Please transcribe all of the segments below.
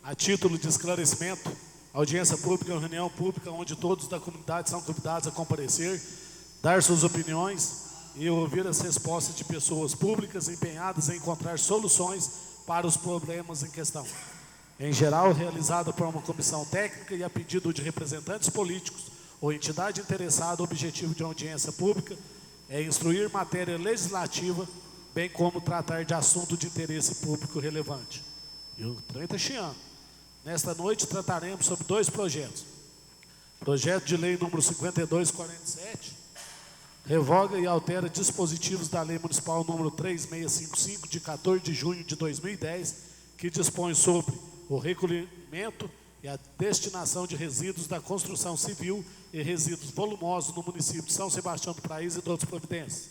A título de esclarecimento, audiência pública é uma reunião pública onde todos da comunidade são convidados a comparecer, dar suas opiniões e ouvir as respostas de pessoas públicas empenhadas em encontrar soluções para os problemas em questão. Em geral, realizada por uma comissão técnica e a pedido de representantes políticos ou entidade interessada, o objetivo de uma audiência pública é instruir matéria legislativa, bem como tratar de assunto de interesse público relevante. E o trem está chiando. Nesta noite trataremos sobre 2 projetos. Projeto de lei número 5247, revoga e altera dispositivos da lei municipal número 3655, de 14 de junho de 2010, que dispõe sobre o recolhimento e a destinação de resíduos da construção civil e resíduos volumosos no município de São Sebastião do Paraíso e de outras providências.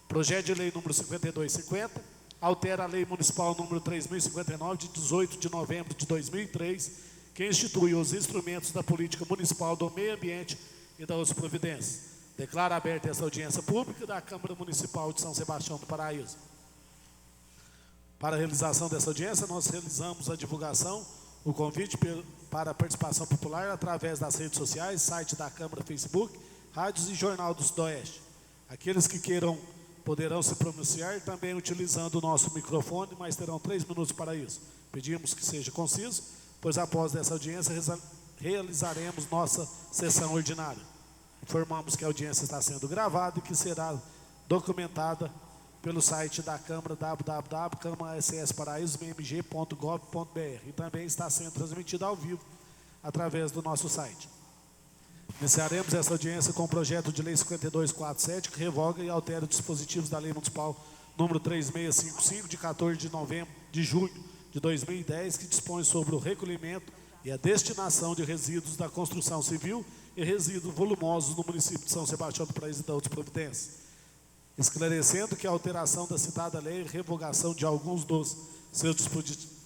Projeto de lei número 5250, altera a lei municipal número 3059, de 18 de novembro de 2003, que institui os instrumentos da política municipal do meio ambiente e das outras providências. Declara aberta essa audiência pública da Câmara Municipal de São Sebastião do Paraíso. Para a realização dessa audiência, nós realizamos a divulgação, o convite para a participação popular através das redes sociais, site da Câmara, Facebook, rádios e Jornal do Sudoeste. Aqueles que queiram poderão se pronunciar também utilizando o nosso microfone, mas terão 3 minutos para isso. Pedimos que seja conciso, pois após essa audiência realizaremos nossa sessão ordinária. Informamos que a audiência está sendo gravada e que será documentada pelo site da Câmara, www.câmara-ss-paraíso-bmg.gov.br, e também está sendo transmitida ao vivo através do nosso site. Iniciaremos essa audiência com o projeto de lei 5247, que revoga e altera dispositivos da lei municipal número 3655, de 14 de junho de 2010, que dispõe sobre o recolhimento e a destinação de resíduos da construção civil e resíduos volumosos no município de São Sebastião do Paraíso e da outras providências. Esclarecendo que a alteração da citada lei e revogação de alguns dos seus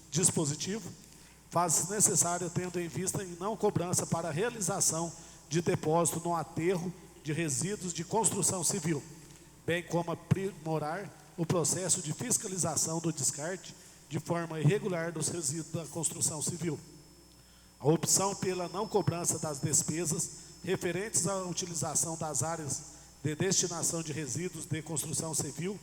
dispositivos faz-se necessária tendo em vista em não cobrança para a realização de depósito no aterro de resíduos de construção civil, bem como aprimorar o processo de fiscalização do descarte de forma irregular dos resíduos da construção civil. A opção pela não cobrança das despesas referentes à utilização das áreas de destinação de resíduos de construção civil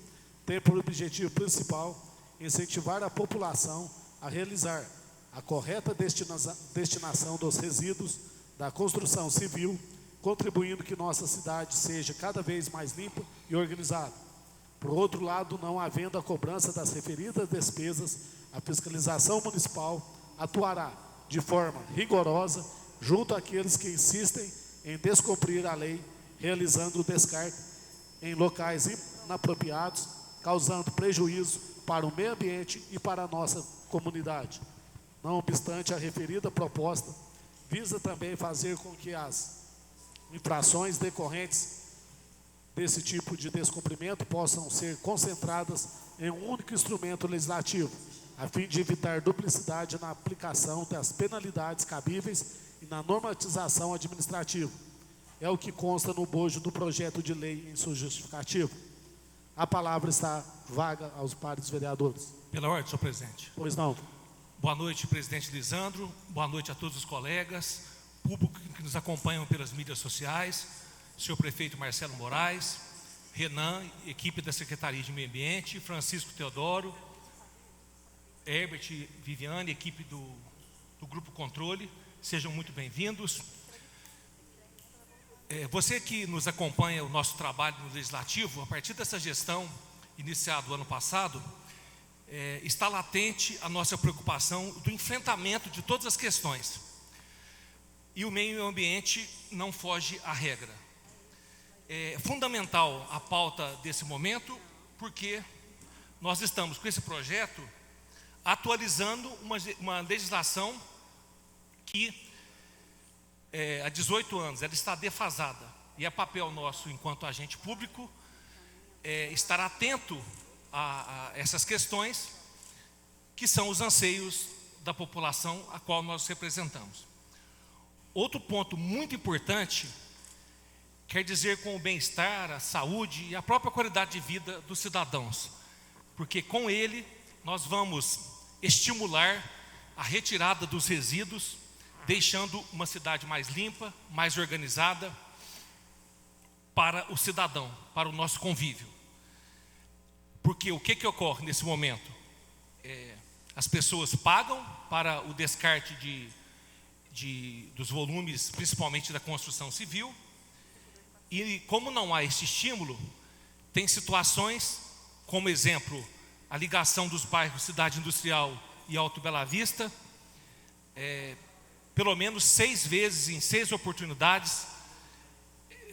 tem por objetivo principal incentivar a população a realizar a correta destinação dos resíduos da construção civil, contribuindo que nossa cidade seja cada vez mais limpa e organizada. Por outro lado, não havendo a cobrança das referidas despesas, a fiscalização municipal atuará de forma rigorosa junto àqueles que insistem em descumprir a lei, realizando o descarte em locais inapropriados, causando prejuízo para o meio ambiente e para a nossa comunidade. Não obstante, a referida proposta visa também fazer com que as infrações decorrentes desse tipo de descumprimento possam ser concentradas em um único instrumento legislativo, a fim de evitar duplicidade na aplicação das penalidades cabíveis e na normatização administrativa. É o que consta no bojo do projeto de lei em sua justificativa. A palavra está vaga aos pares vereadores. Pela ordem, senhor presidente. Pois não. Boa noite, presidente Lisandro. Boa noite a todos os colegas, público que nos acompanham pelas mídias sociais, senhor prefeito Marcelo Moraes, Renan, equipe da Secretaria de Meio Ambiente, Francisco Teodoro, Herbert, Viviane, equipe do Grupo Controle, sejam muito bem-vindos. Você que nos acompanha o nosso trabalho no Legislativo, a partir dessa gestão iniciada o ano passado, está latente a nossa preocupação do enfrentamento de todas as questões. E o meio ambiente não foge à regra. É fundamental a pauta desse momento, porque nós estamos com esse projeto atualizando uma legislação que há 18 anos ela está defasada, e é papel nosso enquanto agente público estar atento a essas questões que são os anseios da população a qual nós representamos. Outro ponto muito importante quer dizer com o bem-estar, a saúde e a própria qualidade de vida dos cidadãos, porque com ele nós vamos estimular a retirada dos resíduos, deixando uma cidade mais limpa, mais organizada para o cidadão, para o nosso convívio. Porque o que ocorre nesse momento? As pessoas pagam para o descarte dos volumes, principalmente da construção civil, e como não há esse estímulo, tem situações, como exemplo, a ligação dos bairros Cidade Industrial e Alto Bela Vista, pelo menos 6 vezes, em 6 oportunidades,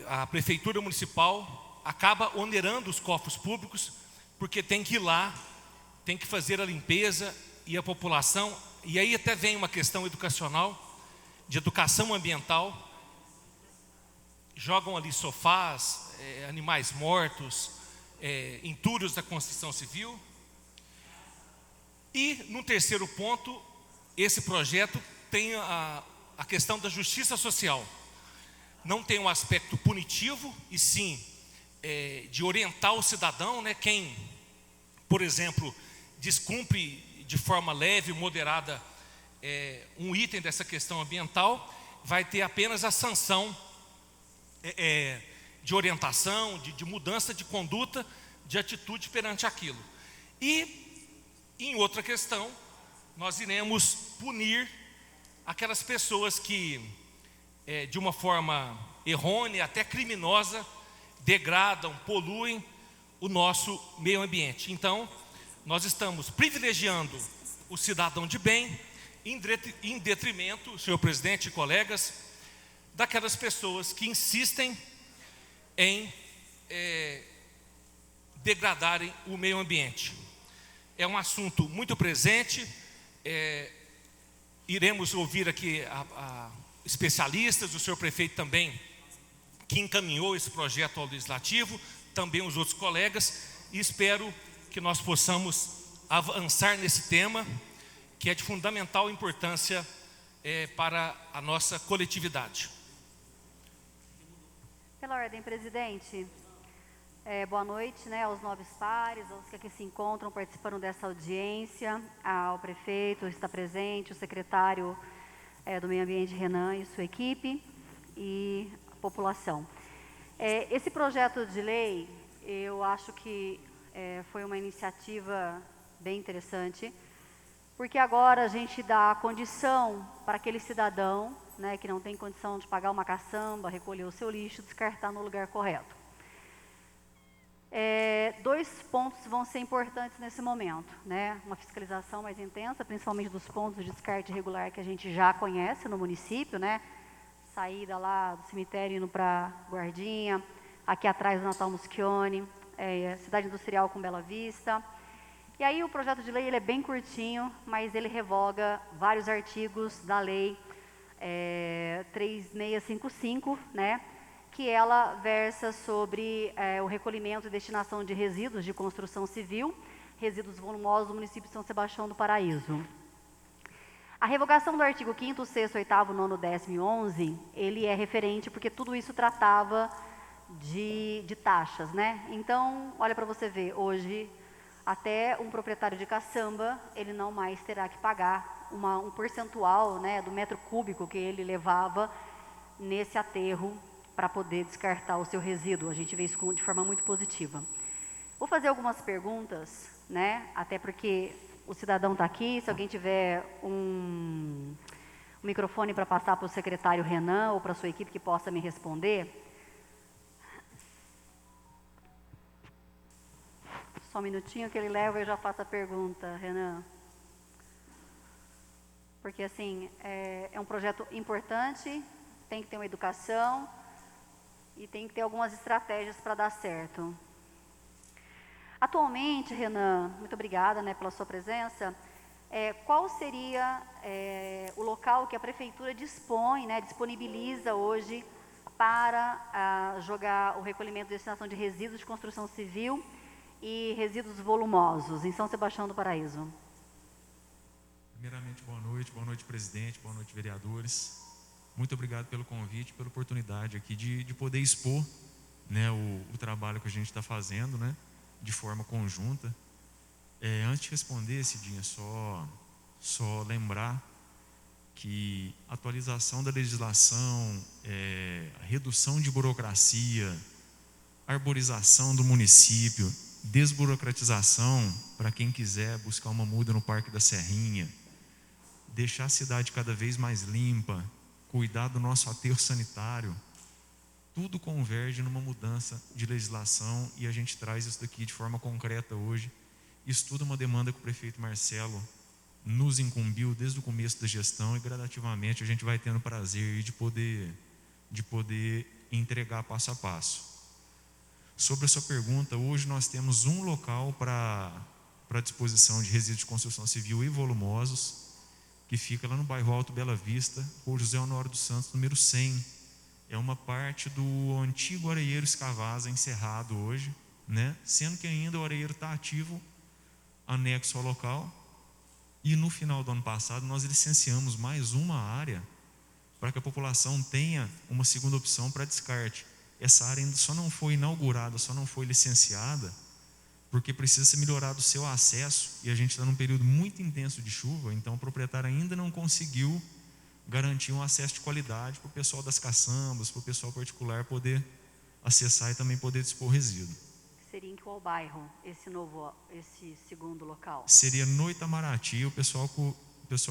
a Prefeitura Municipal acaba onerando os cofres públicos, porque tem que ir lá, tem que fazer a limpeza, e a população, e aí até vem uma questão educacional, de educação ambiental, jogam ali sofás, animais mortos, entulhos da construção civil. E no terceiro ponto, esse projeto tem a questão da justiça social. Não tem um aspecto punitivo, e sim de orientar o cidadão, né? Quem, por exemplo, descumpre de forma leve, moderada, um item dessa questão ambiental, vai ter apenas a sanção de orientação, de mudança de conduta, de atitude perante aquilo. E, em outra questão, nós iremos punir aquelas pessoas que, de uma forma errônea, até criminosa, degradam, poluem o nosso meio ambiente. Então, nós estamos privilegiando o cidadão de bem, em detrimento, senhor presidente e colegas, daquelas pessoas que insistem em degradarem o meio ambiente. É um assunto muito presente, iremos ouvir aqui especialistas, o senhor prefeito também, que encaminhou esse projeto ao legislativo, também os outros colegas, e espero que nós possamos avançar nesse tema, que é de fundamental importância para a nossa coletividade. Pela ordem, presidente, boa noite, né, aos nobres pares, aos que aqui se encontram participando dessa audiência, ao prefeito está presente, o secretário do Meio Ambiente, Renan, e sua equipe, e a população. Esse projeto de lei, eu acho que foi uma iniciativa bem interessante, porque agora a gente dá condição para aquele cidadão, né, que não tem condição de pagar uma caçamba, recolher o seu lixo, descartar no lugar correto. 2 pontos vão ser importantes nesse momento, né? Uma fiscalização mais intensa, principalmente dos pontos de descarte irregular que a gente já conhece no município, né? Saída lá do cemitério indo para Guardinha, aqui atrás do Natal Muschione, Cidade Industrial com Bela Vista. E aí o projeto de lei ele é bem curtinho, mas ele revoga vários artigos da lei 3655, né? Que ela versa sobre o recolhimento e destinação de resíduos de construção civil, resíduos volumosos do município de São Sebastião do Paraíso. A revogação do artigo 5º, 6º, 8º, 9º, 10º e 11, ele é referente porque tudo isso tratava de taxas, né? Então, olha para você ver, hoje, até um proprietário de caçamba, ele não mais terá que pagar um percentual, né, do metro cúbico que ele levava nesse aterro para poder descartar o seu resíduo. A gente vê isso de forma muito positiva. Vou fazer algumas perguntas, né, até porque o cidadão está aqui, se alguém tiver um microfone para passar para o secretário Renan ou para a sua equipe que possa me responder. Só um minutinho que ele leva e eu já faço a pergunta, Renan. Porque, assim, é um projeto importante, tem que ter uma educação e tem que ter algumas estratégias para dar certo. Atualmente, Renan, muito obrigada, né, pela sua presença, qual seria o local que a Prefeitura dispõe, né, disponibiliza hoje para jogar o recolhimento e destinação de resíduos de construção civil e resíduos volumosos em São Sebastião do Paraíso? Primeiramente, boa noite, presidente, boa noite, vereadores. Muito obrigado pelo convite, pela oportunidade aqui de poder expor, né, o trabalho que a gente está fazendo, né, de forma conjunta. Antes de responder, Cidinha, só só lembrar que a atualização da legislação, a redução de burocracia, arborização do município, desburocratização para quem quiser buscar uma muda no Parque da Serrinha, deixar a cidade cada vez mais limpa, cuidar do nosso aterro sanitário, tudo converge numa mudança de legislação e a gente traz isso daqui de forma concreta hoje. Isso tudo é uma demanda que o prefeito Marcelo nos incumbiu desde o começo da gestão e gradativamente a gente vai tendo prazer de poder entregar passo a passo. Sobre a sua pergunta, hoje nós temos um local para disposição de resíduos de construção civil e volumosos, que fica lá no bairro Alto Bela Vista, por José Honório dos Santos, número 100. É uma parte do antigo areieiro Escavasa, encerrado hoje, né? Sendo que ainda o areieiro está ativo, anexo ao local. E no final do ano passado nós licenciamos mais uma área para que a população tenha uma segunda opção para descarte. Essa área ainda só não foi inaugurada, só não foi licenciada, porque precisa ser melhorado o seu acesso, e a gente está num período muito intenso de chuva, então o proprietário ainda não conseguiu garantir um acesso de qualidade para o pessoal das caçambas, para o pessoal particular poder acessar e também poder dispor resíduo. Seria em qual bairro esse segundo local? Seria no Itamaraty. O pessoal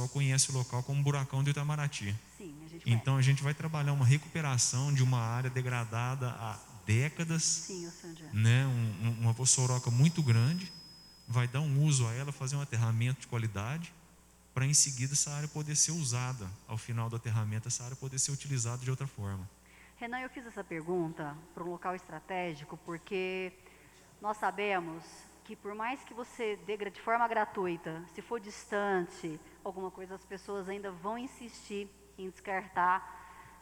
conhece o local como Buracão do Itamaraty. Sim, a gente conhece. Então a gente vai trabalhar uma recuperação de uma área degradada há décadas. Sim, eu sei onde é. Né? Uma poçoroca muito grande, vai dar um uso a ela, fazer um aterramento de qualidade, para em seguida essa área poder ser usada, ao final do aterramento, essa área poder ser utilizada de outra forma. Renan, eu fiz essa pergunta para um local estratégico, porque nós sabemos que por mais que você dê de forma gratuita, se for distante, alguma coisa, as pessoas ainda vão insistir em descartar,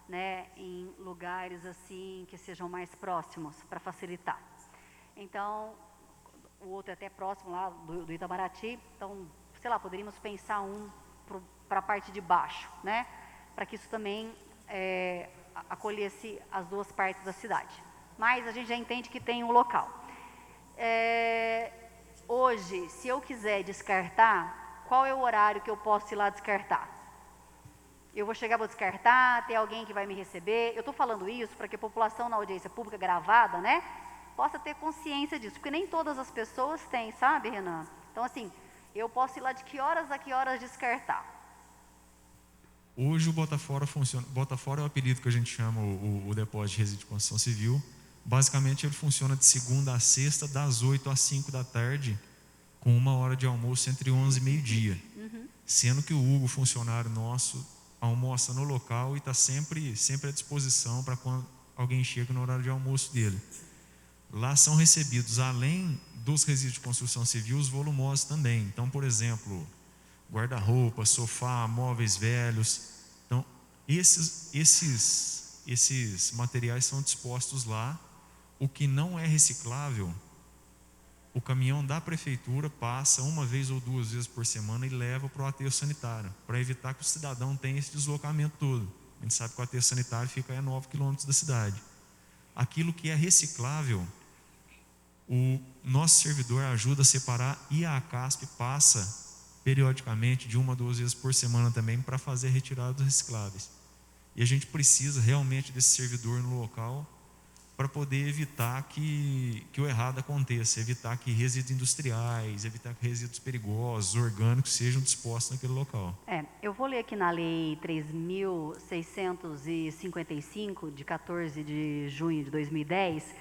né, em lugares assim que sejam mais próximos, para facilitar. Então, o outro é até próximo lá do Itamaraty, então, sei lá, poderíamos pensar para a parte de baixo, né, para que isso também acolhesse as duas partes da cidade. Mas a gente já entende que tem um local. Hoje, se eu quiser descartar, qual é o horário que eu posso ir lá descartar? Eu vou chegar, vou descartar, tem alguém que vai me receber. Eu estou falando isso para que a população na audiência pública gravada, né, possa ter consciência disso, porque nem todas as pessoas têm, sabe, Renan? Então, assim, eu posso ir lá de que horas a que horas descartar? Hoje o Botafora funciona. Botafora é o apelido que a gente chama o depósito de resíduo de construção civil. Basicamente ele funciona de segunda a sexta, das 8 às 5 da tarde, com 1 hora de almoço entre 11 e meio-dia. Sendo que o Hugo, funcionário nosso, almoça no local e está sempre à disposição para quando alguém chega no horário de almoço dele. Lá são recebidos, além dos resíduos de construção civil, os volumosos também. Então, por exemplo, guarda-roupa, sofá, móveis velhos. Então, esses materiais são dispostos lá. O que não é reciclável, o caminhão da prefeitura passa 1 vez ou 2 vezes por semana e leva para o aterro sanitário, para evitar que o cidadão tenha esse deslocamento todo. A gente sabe que o aterro sanitário fica a 9 quilômetros da cidade. Aquilo que é reciclável, o nosso servidor ajuda a separar e a ACASP passa periodicamente de 1 a 2 vezes por semana também para fazer a retirada dos recicláveis. E a gente precisa realmente desse servidor no local para poder evitar que o errado aconteça, evitar que resíduos industriais, evitar que resíduos perigosos, orgânicos sejam dispostos naquele local. Eu vou ler aqui na Lei 3.655, de 14 de junho de 2010,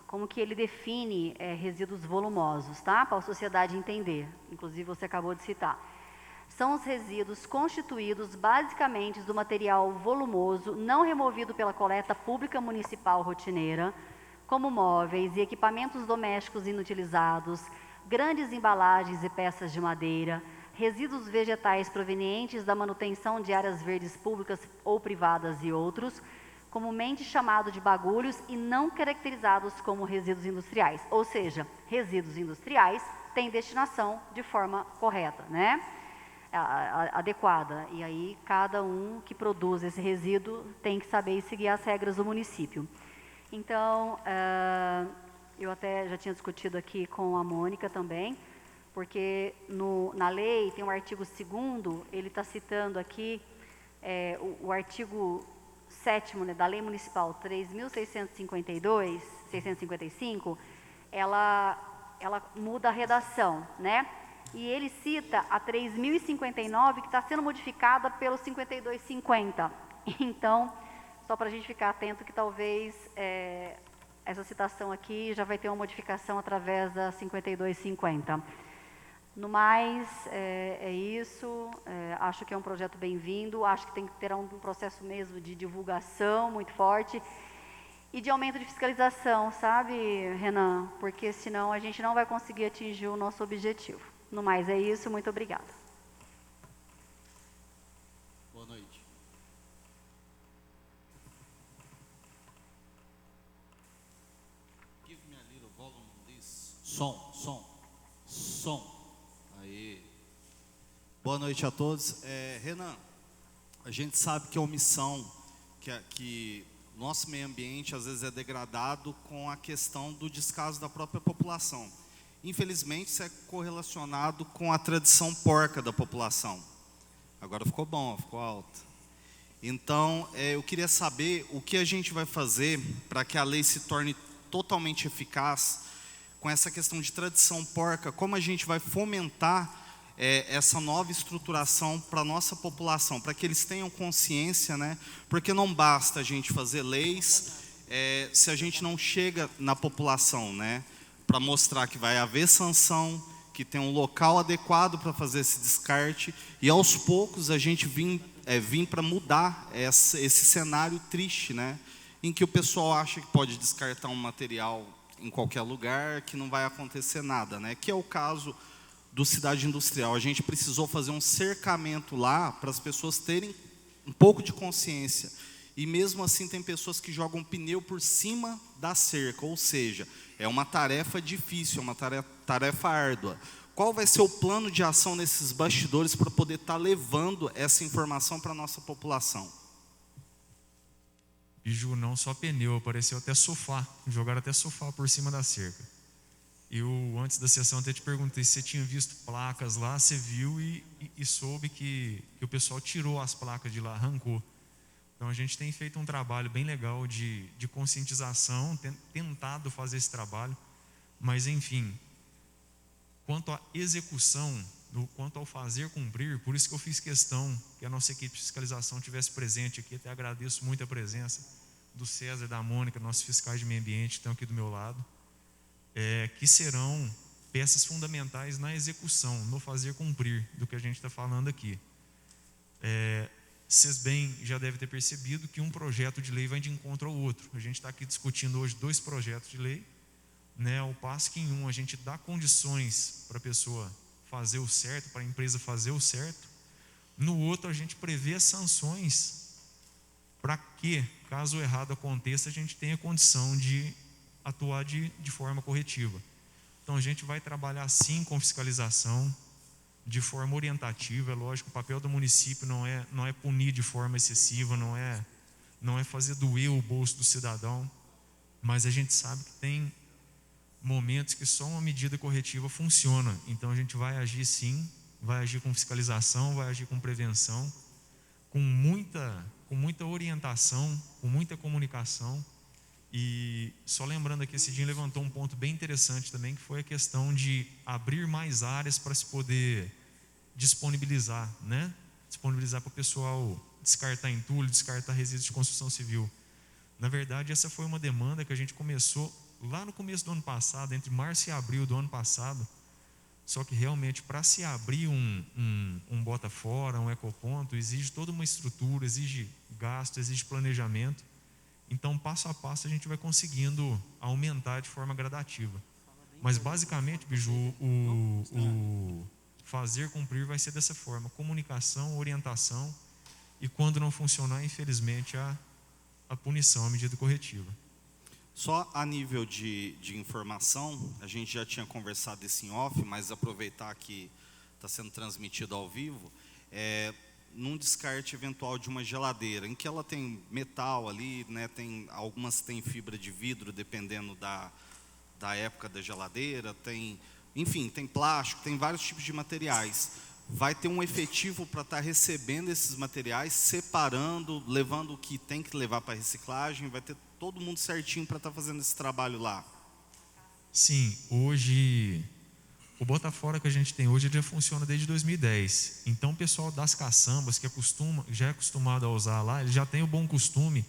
como que ele define resíduos volumosos, tá? Para a sociedade entender, inclusive você acabou de citar. São os resíduos constituídos basicamente do material volumoso não removido pela coleta pública municipal rotineira, como móveis e equipamentos domésticos inutilizados, grandes embalagens e peças de madeira, resíduos vegetais provenientes da manutenção de áreas verdes públicas ou privadas e outros, comumente chamado de bagulhos e não caracterizados como resíduos industriais. Ou seja, resíduos industriais têm destinação de forma correta, né? Adequada, e aí cada um que produz esse resíduo tem que saber seguir as regras do município. Então, eu até já tinha discutido aqui com a Mônica também, porque na lei tem o artigo 2º, ele está citando aqui o artigo 7º, né, da Lei Municipal 3.652, 655, ela muda a redação, né? E ele cita a 3.059, que está sendo modificada pelo 5250. Então, só para a gente ficar atento que talvez essa citação aqui já vai ter uma modificação através da 5250. No mais, é isso. Acho que é um projeto bem-vindo. Acho que tem que ter um processo mesmo de divulgação muito forte e de aumento de fiscalização, sabe, Renan? Porque senão a gente não vai conseguir atingir o nosso objetivo. No mais, é isso. Muito obrigada. Boa noite. Give me a little volume on this. Som. Aí. Boa noite a todos. Renan, a gente sabe que a omissão, que nosso meio ambiente às vezes é degradado com a questão do descaso da própria população. Infelizmente, isso é correlacionado com a tradição porca da população. Agora ficou bom, ficou alto. Então, eu queria saber o que a gente vai fazer para que a lei se torne totalmente eficaz com essa questão de tradição porca, como a gente vai fomentar essa nova estruturação para a nossa população, para que eles tenham consciência, né? Porque não basta a gente fazer leis se a gente não chega na população, né? Para mostrar que vai haver sanção, que tem um local adequado para fazer esse descarte, e aos poucos a gente vir para mudar esse cenário triste, né? Em que o pessoal acha que pode descartar um material em qualquer lugar, que não vai acontecer nada, né? Que é o caso do Cidade Industrial. A gente precisou fazer um cercamento lá para as pessoas terem um pouco de consciência. E mesmo assim tem pessoas que jogam pneu por cima da cerca, ou seja, é uma tarefa difícil, é uma tarefa árdua. Qual vai ser o plano de ação nesses bastidores para poder estar levando essa informação para a nossa população? E Ju, não só pneu, apareceu até sofá, jogaram até sofá por cima da cerca. Eu, antes da sessão, até te perguntei se você tinha visto placas lá, você viu e soube que o pessoal tirou as placas de lá, arrancou. Então a gente tem feito um trabalho bem legal de conscientização, tentado fazer esse trabalho, mas enfim, quanto à execução, quanto ao fazer cumprir, por isso que eu fiz questão que a nossa equipe de fiscalização estivesse presente aqui, até agradeço muito a presença do César, da Mônica, nossos fiscais de meio ambiente, que estão aqui do meu lado, que serão peças fundamentais na execução, no fazer cumprir do que a gente está falando aqui. Vocês bem já devem ter percebido que um projeto de lei vai de encontro ao outro. A gente está aqui discutindo hoje 2 projetos de lei, né? Ao passo que em um a gente dá condições para a pessoa fazer o certo, para a empresa fazer o certo. No outro a gente prevê sanções para que, caso o errado aconteça, a gente tenha condição de atuar de forma corretiva. Então a gente vai trabalhar sim com fiscalização, de forma orientativa. É lógico, o papel do município não é punir de forma excessiva, não é fazer doer o bolso do cidadão, mas a gente sabe que tem momentos que só uma medida corretiva funciona. Então a gente vai agir sim, vai agir com fiscalização, vai agir com prevenção, com muita orientação, com muita comunicação. E só lembrando aqui, esse dia levantou um ponto bem interessante também, que foi a questão de abrir mais áreas para se poder disponibilizar, né? Disponibilizar para o pessoal descartar entulho, descartar resíduos de construção civil. Na verdade, essa foi uma demanda que a gente começou lá no começo do ano passado, entre março e abril do ano passado. Só que realmente, para se abrir um bota fora, um ecoponto, exige toda uma estrutura, exige gasto, exige planejamento. Então, passo a passo, a gente vai conseguindo aumentar de forma gradativa. Mas, basicamente, Biju, o fazer cumprir vai ser dessa forma: comunicação, orientação, e quando não funcionar, infelizmente, a punição, a medida corretiva. Só a nível de informação, a gente já tinha conversado isso em off, mas aproveitar que está sendo transmitido ao vivo, num descarte eventual de uma geladeira, em que ela tem metal ali, né, algumas têm fibra de vidro, dependendo da época da geladeira, tem enfim, tem plástico, tem vários tipos de materiais. Vai ter um efetivo para estar recebendo esses materiais, separando, levando o que tem que levar para reciclagem, vai ter todo mundo certinho para estar fazendo esse trabalho lá? Sim, hoje, o Botafora que a gente tem hoje, ele já funciona desde 2010. Então, o pessoal das caçambas, que já é acostumado a usar lá, ele já tem o bom costume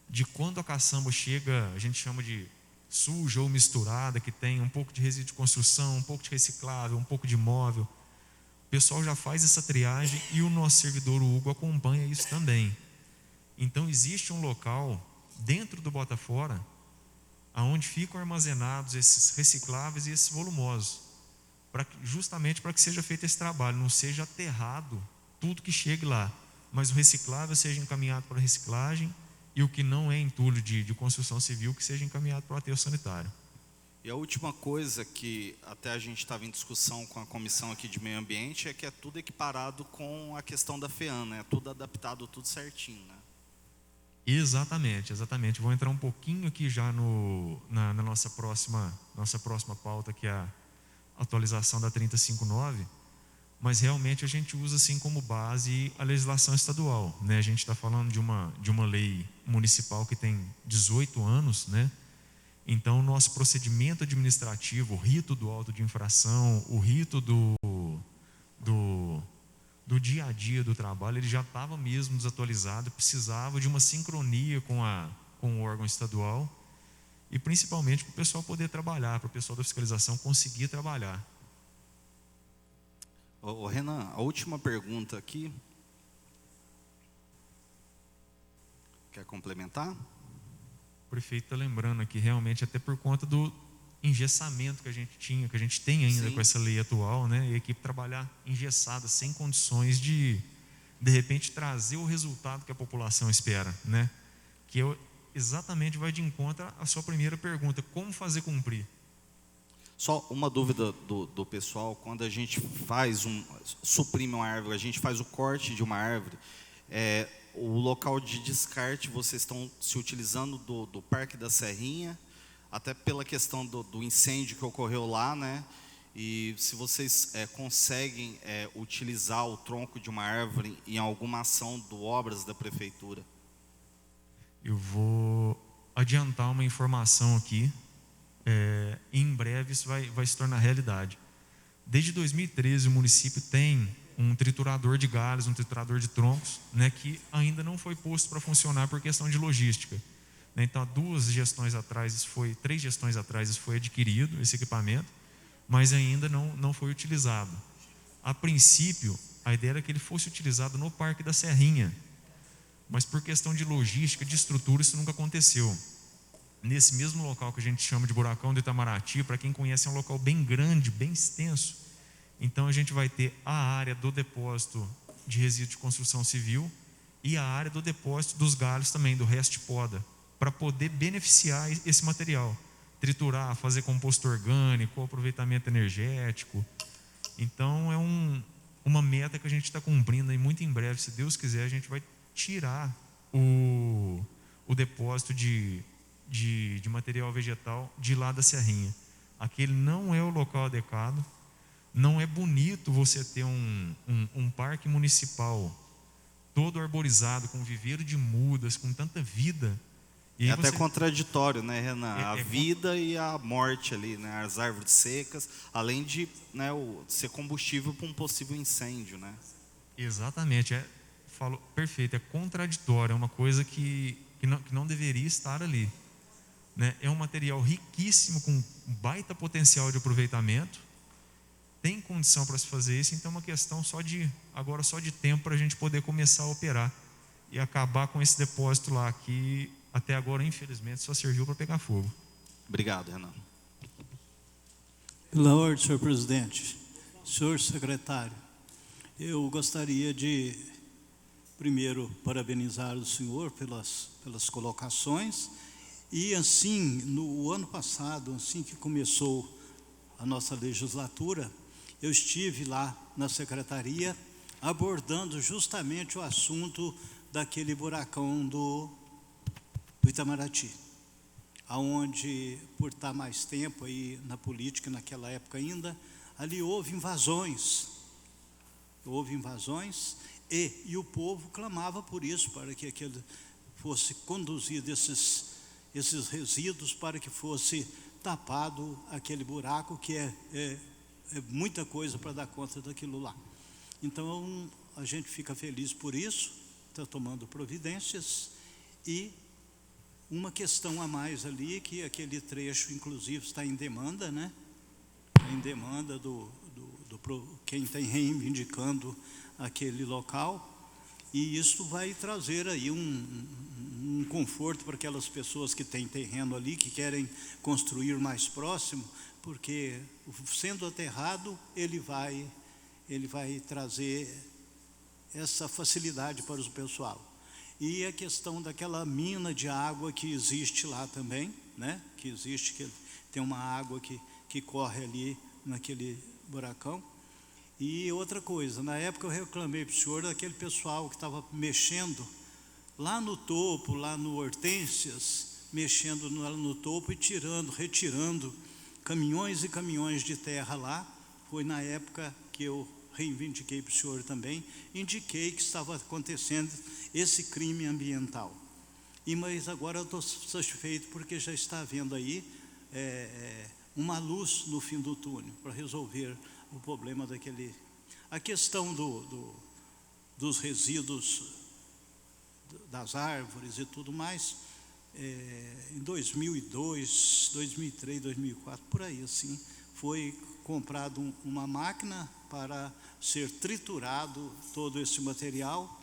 de quando a caçamba chega, a gente chama de suja ou misturada, que tem um pouco de resíduo de construção, um pouco de reciclável, um pouco de móvel, o pessoal já faz essa triagem e o nosso servidor, o Hugo, acompanha isso também. Então, existe um local dentro do Botafora aonde ficam armazenados esses recicláveis e esses volumosos, justamente para que seja feito esse trabalho, não seja aterrado tudo que chegue lá, mas o reciclável seja encaminhado para a reciclagem e o que não é entulho de construção civil que seja encaminhado para o aterro sanitário. E a última coisa que até a gente estava em discussão com a comissão aqui de meio ambiente é que é tudo equiparado com a questão da FEAM, né? Tudo adaptado, tudo certinho, né? Exatamente. Vou entrar um pouquinho aqui já na nossa próxima pauta, que é a atualização da 3059, mas realmente a gente usa assim como base a legislação estadual, né? A gente está falando de uma lei municipal que tem 18 anos, né? Então, o nosso procedimento administrativo, o rito do auto de infração, o rito do dia a dia do trabalho, ele já estava mesmo desatualizado, precisava de uma sincronia com o órgão estadual e principalmente para o pessoal poder trabalhar, para o pessoal da fiscalização conseguir trabalhar. Ô, Renan, a última pergunta aqui. Quer complementar? O prefeito está lembrando aqui, realmente, até por conta do engessamento que a gente tem ainda. Sim. Com essa lei atual, né? E a equipe trabalhar engessada, sem condições de repente, trazer o resultado que a população espera, né? Que exatamente vai de encontro à sua primeira pergunta: como fazer cumprir? Só uma dúvida do pessoal: quando a gente suprime uma árvore, a gente faz o corte de uma árvore, o local de descarte, vocês estão se utilizando do Parque da Serrinha, até pela questão do incêndio que ocorreu lá, né? E se vocês conseguem utilizar o tronco de uma árvore em alguma ação do Obras da Prefeitura? Eu vou adiantar uma informação aqui. Em breve isso vai se tornar realidade. Desde 2013 o município tem um triturador de galhos, um triturador de troncos, né, que ainda não foi posto para funcionar por questão de logística. Então, 3 gestões atrás isso foi adquirido, esse equipamento, mas ainda não foi utilizado. A princípio, a ideia era que ele fosse utilizado no Parque da Serrinha, mas por questão de logística, de estrutura, isso nunca aconteceu. Nesse mesmo local que a gente chama de Buracão do Itamaraty, para quem conhece, é um local bem grande, bem extenso. Então, a gente vai ter a área do depósito de resíduo de construção civil e a área do depósito dos galhos também, do resto de poda, para poder beneficiar esse material, triturar, fazer composto orgânico, aproveitamento energético. Então, é uma meta que a gente está cumprindo, e muito em breve, se Deus quiser, a gente vai tirar o depósito de material vegetal de lá da Serrinha. Aquele não é o local adequado. Não é bonito você ter um parque municipal todo arborizado, com viveiro de mudas, com tanta vida. E até contraditório, né, Renan? A vida e a morte ali, né? As árvores secas, além de, né, ser combustível para um possível incêndio, né? Exatamente, perfeito, é contraditório, é uma coisa que não deveria estar ali, né? É um material riquíssimo, com baita potencial de aproveitamento, tem condição para se fazer isso, então é uma questão só de tempo para a gente poder começar a operar e acabar com esse depósito lá, que até agora, infelizmente, só serviu para pegar fogo. Obrigado, Renan. Pela ordem, senhor presidente, senhor secretário, eu gostaria de, primeiro, parabenizar o senhor pelas colocações, e assim, no ano passado, assim que começou a nossa legislatura, eu estive lá na secretaria abordando justamente o assunto daquele buracão do Itamaraty. aonde, por estar mais tempo aí na política, naquela época ainda, ali houve invasões, e o povo clamava por isso, para que aquele fosse conduzido, esses resíduos, para que fosse tapado aquele buraco, que é muita coisa para dar conta daquilo lá. Então, a gente fica feliz por isso, está tomando providências. E uma questão a mais ali, que aquele trecho, inclusive, está em demanda, né? Em demanda quem está reivindicando aquele local, e isso vai trazer aí um conforto para aquelas pessoas que têm terreno ali, que querem construir mais próximo, porque sendo aterrado, ele vai trazer essa facilidade para o pessoal. E a questão daquela mina de água que existe lá também, né? Que tem uma água que corre ali naquele buracão. E outra coisa, na época eu reclamei para o senhor daquele pessoal que estava mexendo lá no topo, lá no Hortênsias, mexendo no topo e retirando caminhões e caminhões de terra lá. Foi na época que eu reivindiquei para o senhor também, indiquei que estava acontecendo esse crime ambiental. Mas agora eu estou satisfeito, porque já está havendo aí uma luz no fim do túnel para resolver o problema daquele. A questão dos resíduos das árvores e tudo mais, em 2002, 2003, 2004, por aí assim, foi comprado uma máquina para ser triturado todo esse material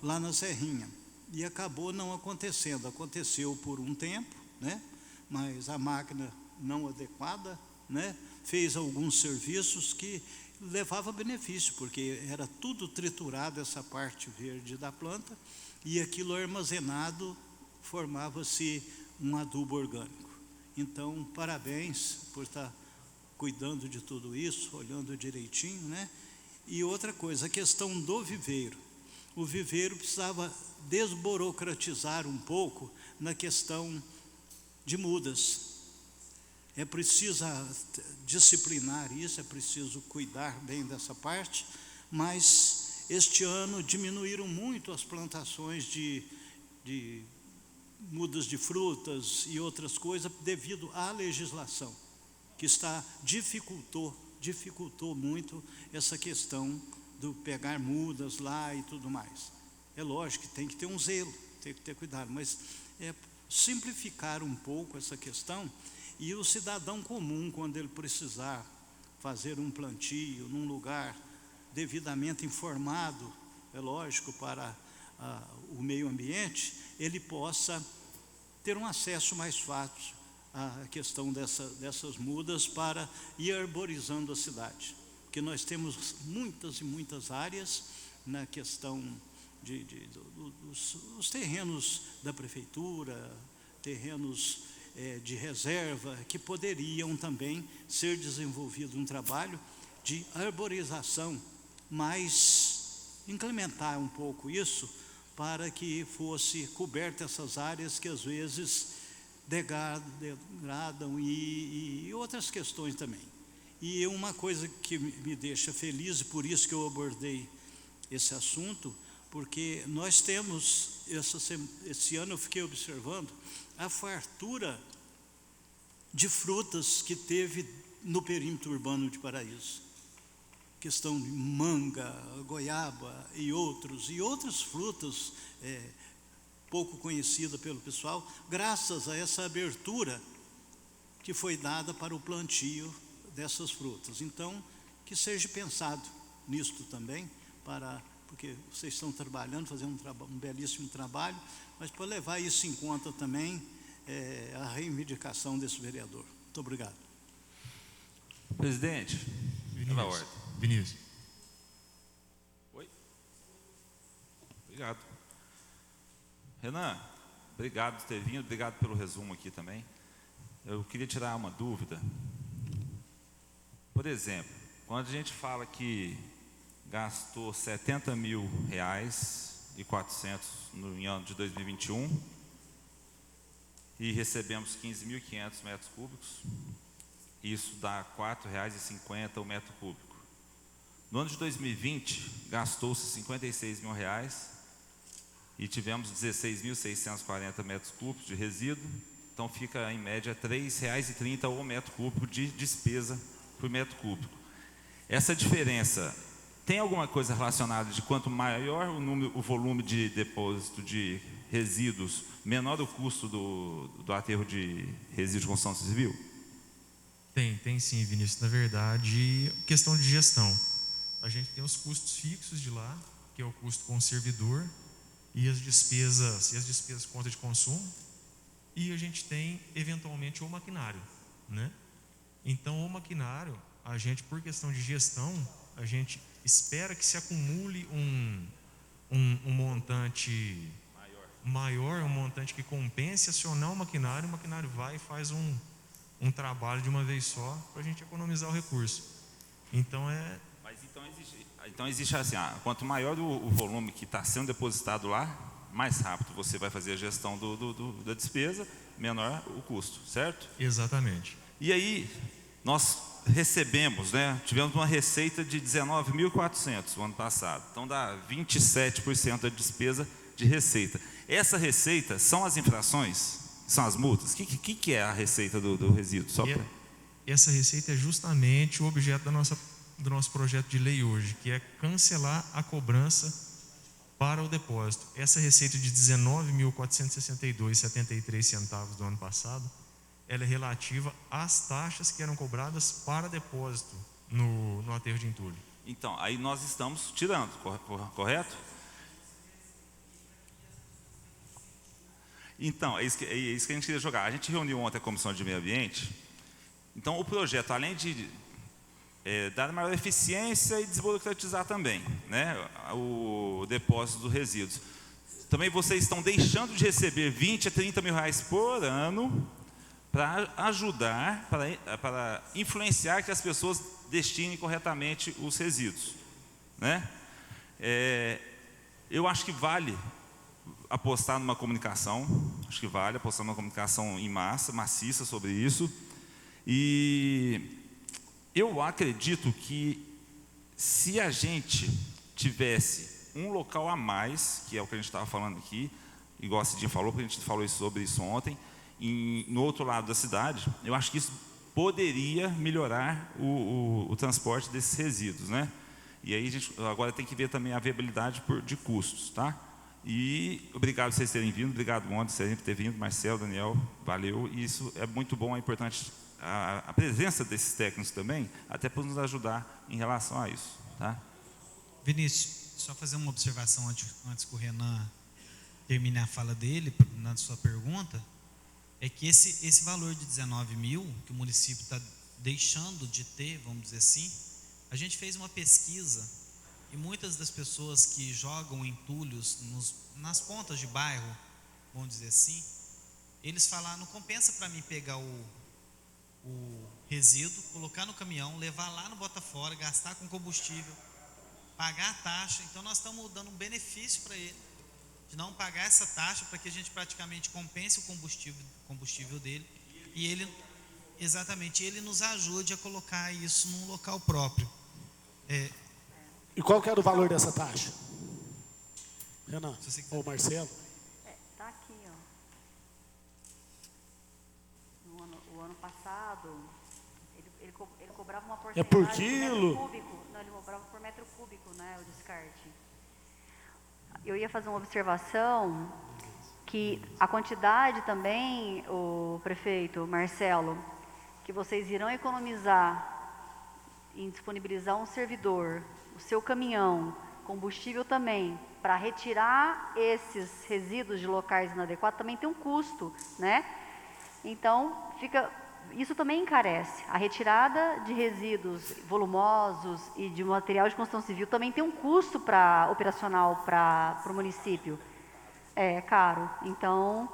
lá na Serrinha, e acabou não acontecendo. Aconteceu por um tempo, né? Mas a máquina não adequada, né? Fez alguns serviços que levava benefício, porque era tudo triturado, essa parte verde da planta, e aquilo armazenado, formava-se um adubo orgânico. Então, parabéns por estar cuidando de tudo isso, olhando direitinho, né? E outra coisa, a questão do viveiro. O viveiro precisava desburocratizar um pouco na questão de mudas. É preciso disciplinar isso, é preciso cuidar bem dessa parte, mas este ano diminuíram muito as plantações de mudas de frutas e outras coisas, devido à legislação, que dificultou muito essa questão do pegar mudas lá e tudo mais. É lógico que tem que ter um zelo, tem que ter cuidado, mas simplificar um pouco essa questão, e o cidadão comum, quando ele precisar fazer um plantio num lugar devidamente informado, é lógico, para o meio ambiente, ele possa ter um acesso mais fácil à questão dessas mudas, para ir arborizando a cidade. Porque nós temos muitas e muitas áreas na questão dos terrenos da prefeitura, terrenos de reserva, que poderiam também ser desenvolvido um trabalho de arborização, mas implementar um pouco isso, para que fosse coberta essas áreas que às vezes degradam, e outras questões também. E uma coisa que me deixa feliz, e por isso que eu abordei esse assunto, porque nós temos, esse ano eu fiquei observando a fartura de frutas que teve no perímetro urbano de Paraíso. Questão de manga, goiaba e outras frutas pouco conhecidas pelo pessoal, graças a essa abertura que foi dada para o plantio dessas frutas. Então, que seja pensado nisto também, porque vocês estão trabalhando, fazendo um belíssimo trabalho, mas para levar isso em conta também, a reivindicação desse vereador. Muito obrigado. Presidente, pela ordem. Vinícius. Oi? Obrigado. Renan, obrigado por ter vindo, obrigado pelo resumo aqui também. Eu queria tirar uma dúvida. Por exemplo, quando a gente fala que gastou R$70.400 no ano de 2021, e recebemos 15.500 metros cúbicos. Isso dá R$ 4,50 o metro cúbico. No ano de 2020, gastou-se R$ 56 mil e tivemos 16.640 metros cúbicos de resíduo. Então fica em média R$ 3,30 o metro cúbico de despesa por metro cúbico. Essa diferença tem alguma coisa relacionada de quanto maior o volume de depósito de resíduos, menor o custo do aterro de resíduos de construção civil? Tem sim, Vinícius. Na verdade, questão de gestão. A gente tem os custos fixos de lá, que é o custo com o servidor, e as despesas conta de consumo, e a gente tem, eventualmente, o maquinário, né? Então, o maquinário, a gente, por questão de gestão, a gente espera que se acumule um montante maior, um montante que compense acionar o maquinário vai e faz um trabalho de uma vez só para a gente economizar o recurso. Então Mas então existe assim, quanto maior o volume que está sendo depositado lá, mais rápido você vai fazer a gestão da despesa, menor o custo, certo? Exatamente. E aí, nós recebemos, tivemos uma receita de 19.400 no ano passado. Então, dá 27% da despesa de receita. Essa receita são as infrações? São as multas? O que é a receita do resíduo? Essa receita é justamente o objeto do nosso projeto de lei hoje, que é cancelar a cobrança para o depósito. Essa receita de R$ 19.462,73 do ano passado, ela é relativa às taxas que eram cobradas para depósito no aterro de entulho. Então, aí nós estamos tirando, correto? Então, é isso que a gente queria jogar. A gente reuniu ontem a Comissão de Meio Ambiente. Então, o projeto, além de dar maior eficiência e desburocratizar também, o depósito dos resíduos. Também vocês estão deixando de receber 20 a 30 mil reais por ano para ajudar, para influenciar que as pessoas destinem corretamente os resíduos, eu acho que vale apostar numa comunicação, em massa, maciça sobre isso, e eu acredito que se a gente tivesse um local a mais, que é o que a gente estava falando aqui, igual a Cidinha falou, porque a gente falou sobre isso ontem, no outro lado da cidade, eu acho que isso poderia melhorar o transporte desses resíduos, E aí a gente agora tem que ver também a viabilidade de custos, tá? E obrigado por vocês terem vindo, obrigado, Mônica, por ter vindo, Marcelo, Daniel, valeu. E isso é muito bom, é importante a presença desses técnicos também, até para nos ajudar em relação a isso, tá? Vinícius, só fazer uma observação antes que o Renan termine a fala dele, na sua pergunta, é que esse valor de 19 mil que o município está deixando de ter, vamos dizer assim, a gente fez uma pesquisa e muitas das pessoas que jogam entulhos nas pontas de bairro, vamos dizer assim, eles falaram, não compensa para mim pegar o resíduo, colocar no caminhão, levar lá no Botafora, gastar com combustível, pagar a taxa. Então nós estamos dando um benefício para ele, de não pagar essa taxa, para que a gente praticamente compense o combustível dele, e ele, exatamente, ele nos ajude a colocar isso num local próprio. E qual que era o valor dessa taxa? Renan, ou Marcelo? Está aqui, ó. O ano passado, ele cobrava uma porcentagem por quilo? Por metro cúbico. Não, ele cobrava por metro cúbico, o descarte. Eu ia fazer uma observação que a quantidade também, o prefeito Marcelo, que vocês irão economizar em disponibilizar um servidor, o seu caminhão, combustível também, para retirar esses resíduos de locais inadequados, também tem um custo, Então, isso também encarece. A retirada de resíduos volumosos e de material de construção civil também tem um custo operacional para o município. É caro. Então,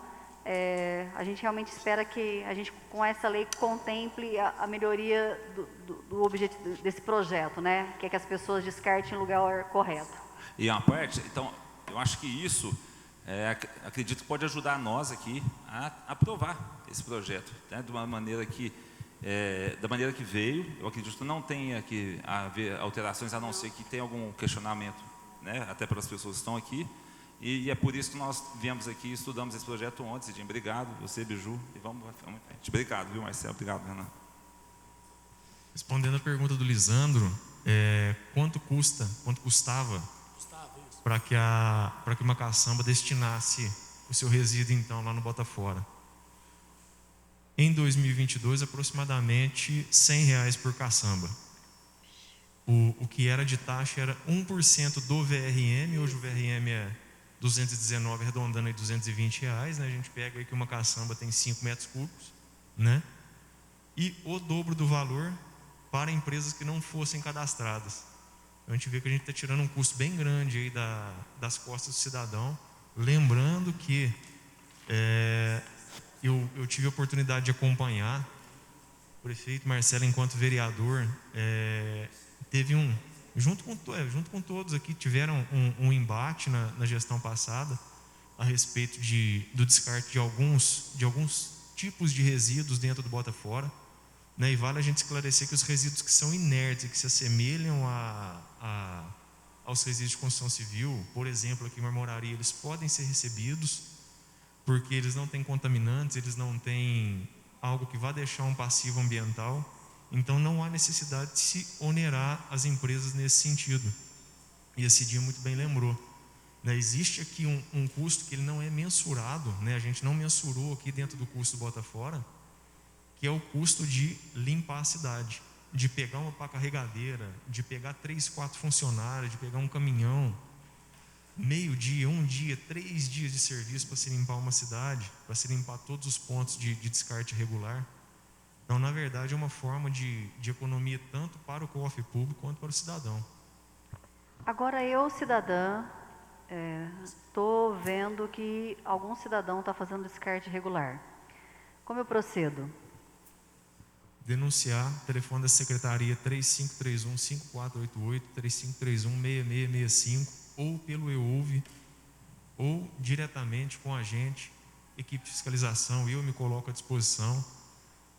a gente realmente espera que a gente, com essa lei, contemple a melhoria do objetivo desse projeto, que é que as pessoas descartem em lugar correto. E uma parte, então, eu acho que isso acredito que pode ajudar nós aqui a aprovar esse projeto, né, de uma maneira que, da maneira que veio. Eu acredito que não tenha que haver alterações, a não ser que tenha algum questionamento, né, até pelas pessoas que estão aqui. E é por isso que nós viemos aqui e estudamos esse projeto ontem, Cidinho. Obrigado, você, Biju, e vamos em frente. Obrigado, viu, Marcelo? Obrigado, Renan. Respondendo a pergunta do Lisandro, quanto custava para que uma caçamba destinasse o seu resíduo, então, lá no Botafora? Em 2022, aproximadamente R$100 por caçamba. O que era de taxa era 1% do VRM, hoje o VRM é 219, arredondando aí R$220, né? A gente pega aí que uma caçamba tem 5 metros cúbicos, né? E o dobro do valor para empresas que não fossem cadastradas. A gente vê que a gente está tirando um custo bem grande aí das costas do cidadão. Lembrando que eu tive a oportunidade de acompanhar o prefeito Marcelo enquanto vereador. Teve junto com todos aqui, tiveram um embate na gestão passada a respeito do descarte de alguns tipos de resíduos dentro do Botafora. Né, e vale a gente esclarecer que os resíduos que são inertes e que se assemelham aos resíduos de construção civil, por exemplo, aqui em Marmoraria, eles podem ser recebidos, porque eles não têm contaminantes, eles não têm algo que vá deixar um passivo ambiental, então não há necessidade de se onerar as empresas nesse sentido. E esse dia muito bem lembrou. Né, existe aqui um custo que ele não é mensurado, né, a gente não mensurou aqui dentro do custo do Botafora, que é o custo de limpar a cidade, de pegar uma pá carregadeira, de pegar 3, 4 funcionários, de pegar um caminhão, meio-dia, 1 dia, 3 dias de serviço para se limpar uma cidade, para se limpar todos os pontos de descarte regular. Então, na verdade, é uma forma de economia tanto para o cofre público quanto para o cidadão. Agora, eu, cidadã, estou vendo que algum cidadão está fazendo descarte irregular. Como eu procedo? Denunciar, telefone da secretaria 3531-5488, 3531-6665, ou pelo EUV, ou diretamente com a gente, equipe de fiscalização. Eu me coloco à disposição,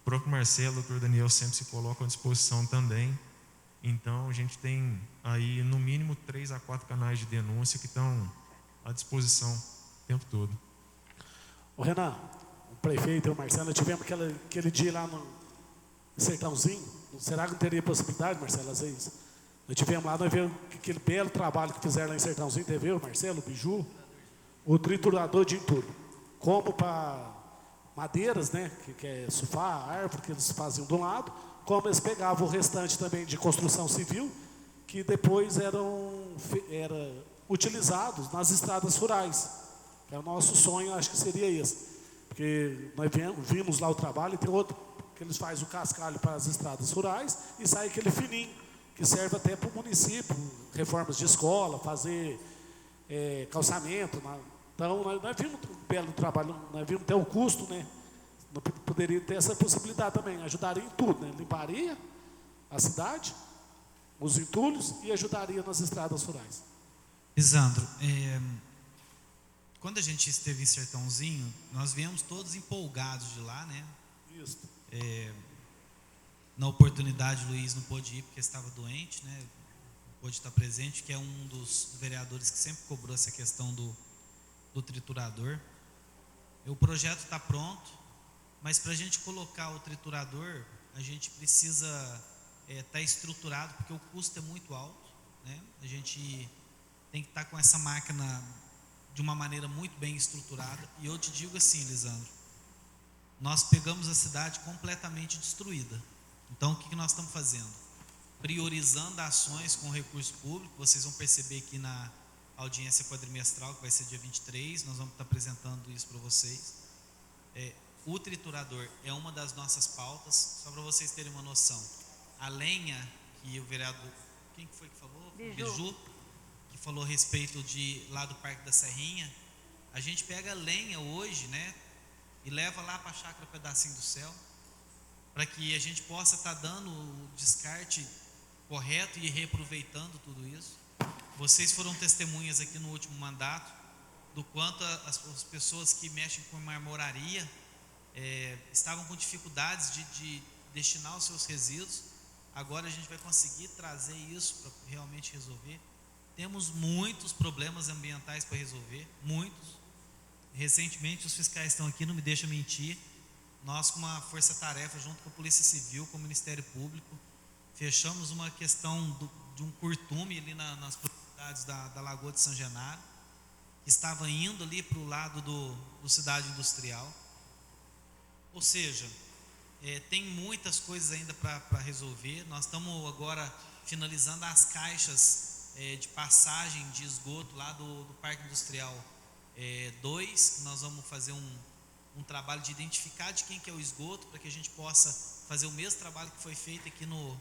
o próprio Marcelo, o doutor Daniel sempre se colocam à disposição também. Então a gente tem aí no mínimo 3 a 4 canais de denúncia que estão à disposição o tempo todo. Ô Renan, o prefeito e o Marcelo, tivemos aquele dia lá no Sertãozinho. Será que não teria possibilidade, Marcelo, às vezes? Nós tivemos lá, nós vimos aquele belo trabalho que fizeram lá em Sertãozinho, teve o Marcelo, o Biju, o triturador de entulho. Como para madeiras, né, que é sofá, árvore, que eles faziam do lado, como eles pegavam o restante também de construção civil, que depois eram utilizados nas estradas rurais. O nosso sonho, acho que seria esse. Porque nós vimos lá o trabalho, e tem outro que eles fazem o cascalho para as estradas rurais e sai aquele fininho, que serve até para o município, reformas de escola, fazer calçamento. Então, nós vimos um belo trabalho, nós vimos até o custo, né? Poderia ter essa possibilidade também, ajudaria em tudo, né? Limparia a cidade, os entulhos e ajudaria nas estradas rurais. Lisandro, quando a gente esteve em Sertãozinho, nós viemos todos empolgados de lá, né? Isso. Na oportunidade, o Luiz não pôde ir porque estava doente, né? Não pôde estar presente, que é um dos vereadores que sempre cobrou essa questão do triturador. O projeto está pronto, mas para a gente colocar o triturador, a gente precisa estar estruturado, porque o custo é muito alto, né? A gente tem que estar com essa máquina de uma maneira muito bem estruturada. E eu te digo assim, Lisandro, nós pegamos a cidade completamente destruída. Então, o que nós estamos fazendo? Priorizando ações com recurso público. Vocês vão perceber aqui na audiência quadrimestral, que vai ser dia 23, nós vamos estar apresentando isso para vocês. O triturador é uma das nossas pautas, só para vocês terem uma noção. A lenha, que o vereador, quem que foi que falou? Biju, que falou a respeito de lá do Parque da Serrinha. A gente pega a lenha hoje, né, e leva lá para a chácara Pedacinho do Céu, para que a gente possa estar dando o descarte correto e reaproveitando tudo isso. Vocês foram testemunhas aqui no último mandato do quanto as pessoas que mexem com marmoraria estavam com dificuldades de destinar os seus resíduos. Agora a gente vai conseguir trazer isso para realmente resolver. Temos muitos problemas ambientais para resolver, muitos. Recentemente os fiscais estão aqui, não me deixam mentir. Nós, com uma força-tarefa, junto com a Polícia Civil, com o Ministério Público, fechamos uma questão de um curtume ali nas proximidades da Lagoa de São Genaro, que estava indo ali para o lado do Cidade Industrial. Ou seja, tem muitas coisas ainda para resolver. Nós estamos agora finalizando as caixas de passagem de esgoto lá do Parque Industrial 2, que nós vamos fazer um trabalho de identificar de quem que é o esgoto, para que a gente possa fazer o mesmo trabalho que foi feito aqui no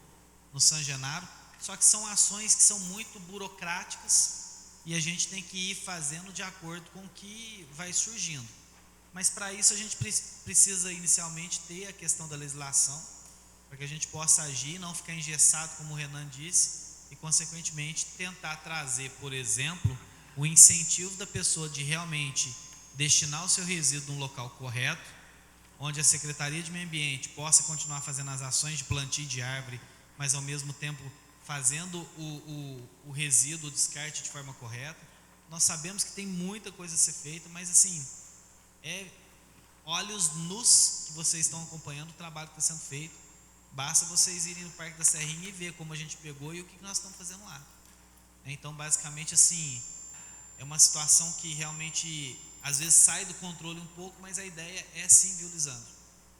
São Genaro. Só que são ações que são muito burocráticas e a gente tem que ir fazendo de acordo com o que vai surgindo. Mas para isso a gente precisa inicialmente ter a questão da legislação, para que a gente possa agir, não ficar engessado, como o Renan disse, e consequentemente tentar trazer, por exemplo, o incentivo da pessoa de realmente destinar o seu resíduo num local correto, onde a Secretaria de Meio Ambiente possa continuar fazendo as ações de plantio de árvore, mas ao mesmo tempo fazendo o resíduo, o descarte de forma correta. Nós sabemos que tem muita coisa a ser feita, mas assim, olhos nus que vocês estão acompanhando o trabalho que está sendo feito. Basta vocês irem no Parque da Serrinha e ver como a gente pegou e o que nós estamos fazendo lá. Então, basicamente assim, é uma situação que realmente às vezes sai do controle um pouco, mas a ideia é sim, viu, Lisandro,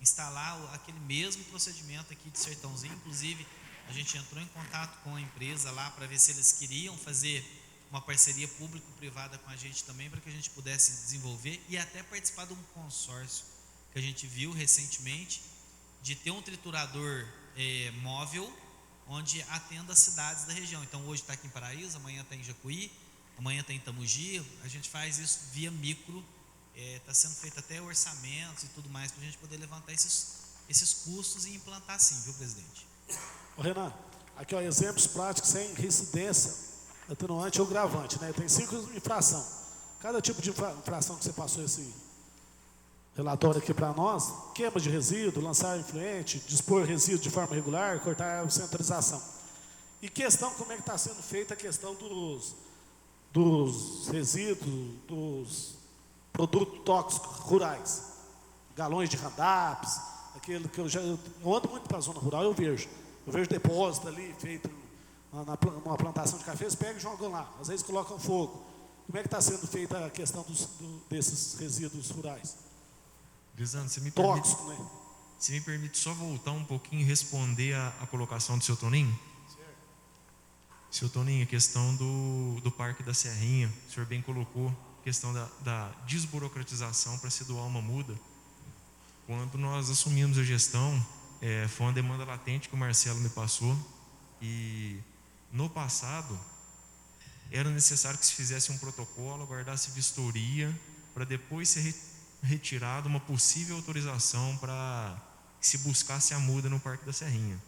instalar aquele mesmo procedimento aqui de Sertãozinho. Inclusive a gente entrou em contato com a empresa lá para ver se eles queriam fazer uma parceria público-privada com a gente também, para que a gente pudesse desenvolver e até participar de um consórcio que a gente viu recentemente, de ter um triturador móvel, onde atenda as cidades da região. Então hoje está aqui em Paraíso, amanhã está em Jacuí, amanhã está em Itamugi. A gente faz isso via micro, está sendo feito até orçamentos e tudo mais, para a gente poder levantar esses custos e implantar sim, viu, presidente? Ô, Renan, aqui ó, exemplos práticos sem reincidência, atenuante ou gravante, né? Tem 5 infrações. Cada tipo de infração que você passou esse relatório aqui para nós: queima de resíduo, lançar influente, dispor resíduo de forma irregular, cortar a centralização. E questão, como é que está sendo feita a questão dos resíduos, dos produtos tóxicos rurais, galões de Roundups, aquele que eu ando muito para a zona rural, eu vejo depósito ali feito numa plantação de café, eles pegam e jogam lá, às vezes colocam fogo. Como é que está sendo feita a questão desses resíduos rurais? Lisandro, você me Tóxico, né? Você me permite só voltar um pouquinho e responder a colocação do seu Toninho? Certo. Seu Toninho, a questão do Parque da Serrinha, o senhor bem colocou, a questão da desburocratização para se doar uma muda. Quando nós assumimos a gestão, foi uma demanda latente que o Marcelo me passou, e no passado era necessário que se fizesse um protocolo, aguardasse vistoria, para depois ser retirada uma possível autorização para que se buscasse a muda no Parque da Serrinha.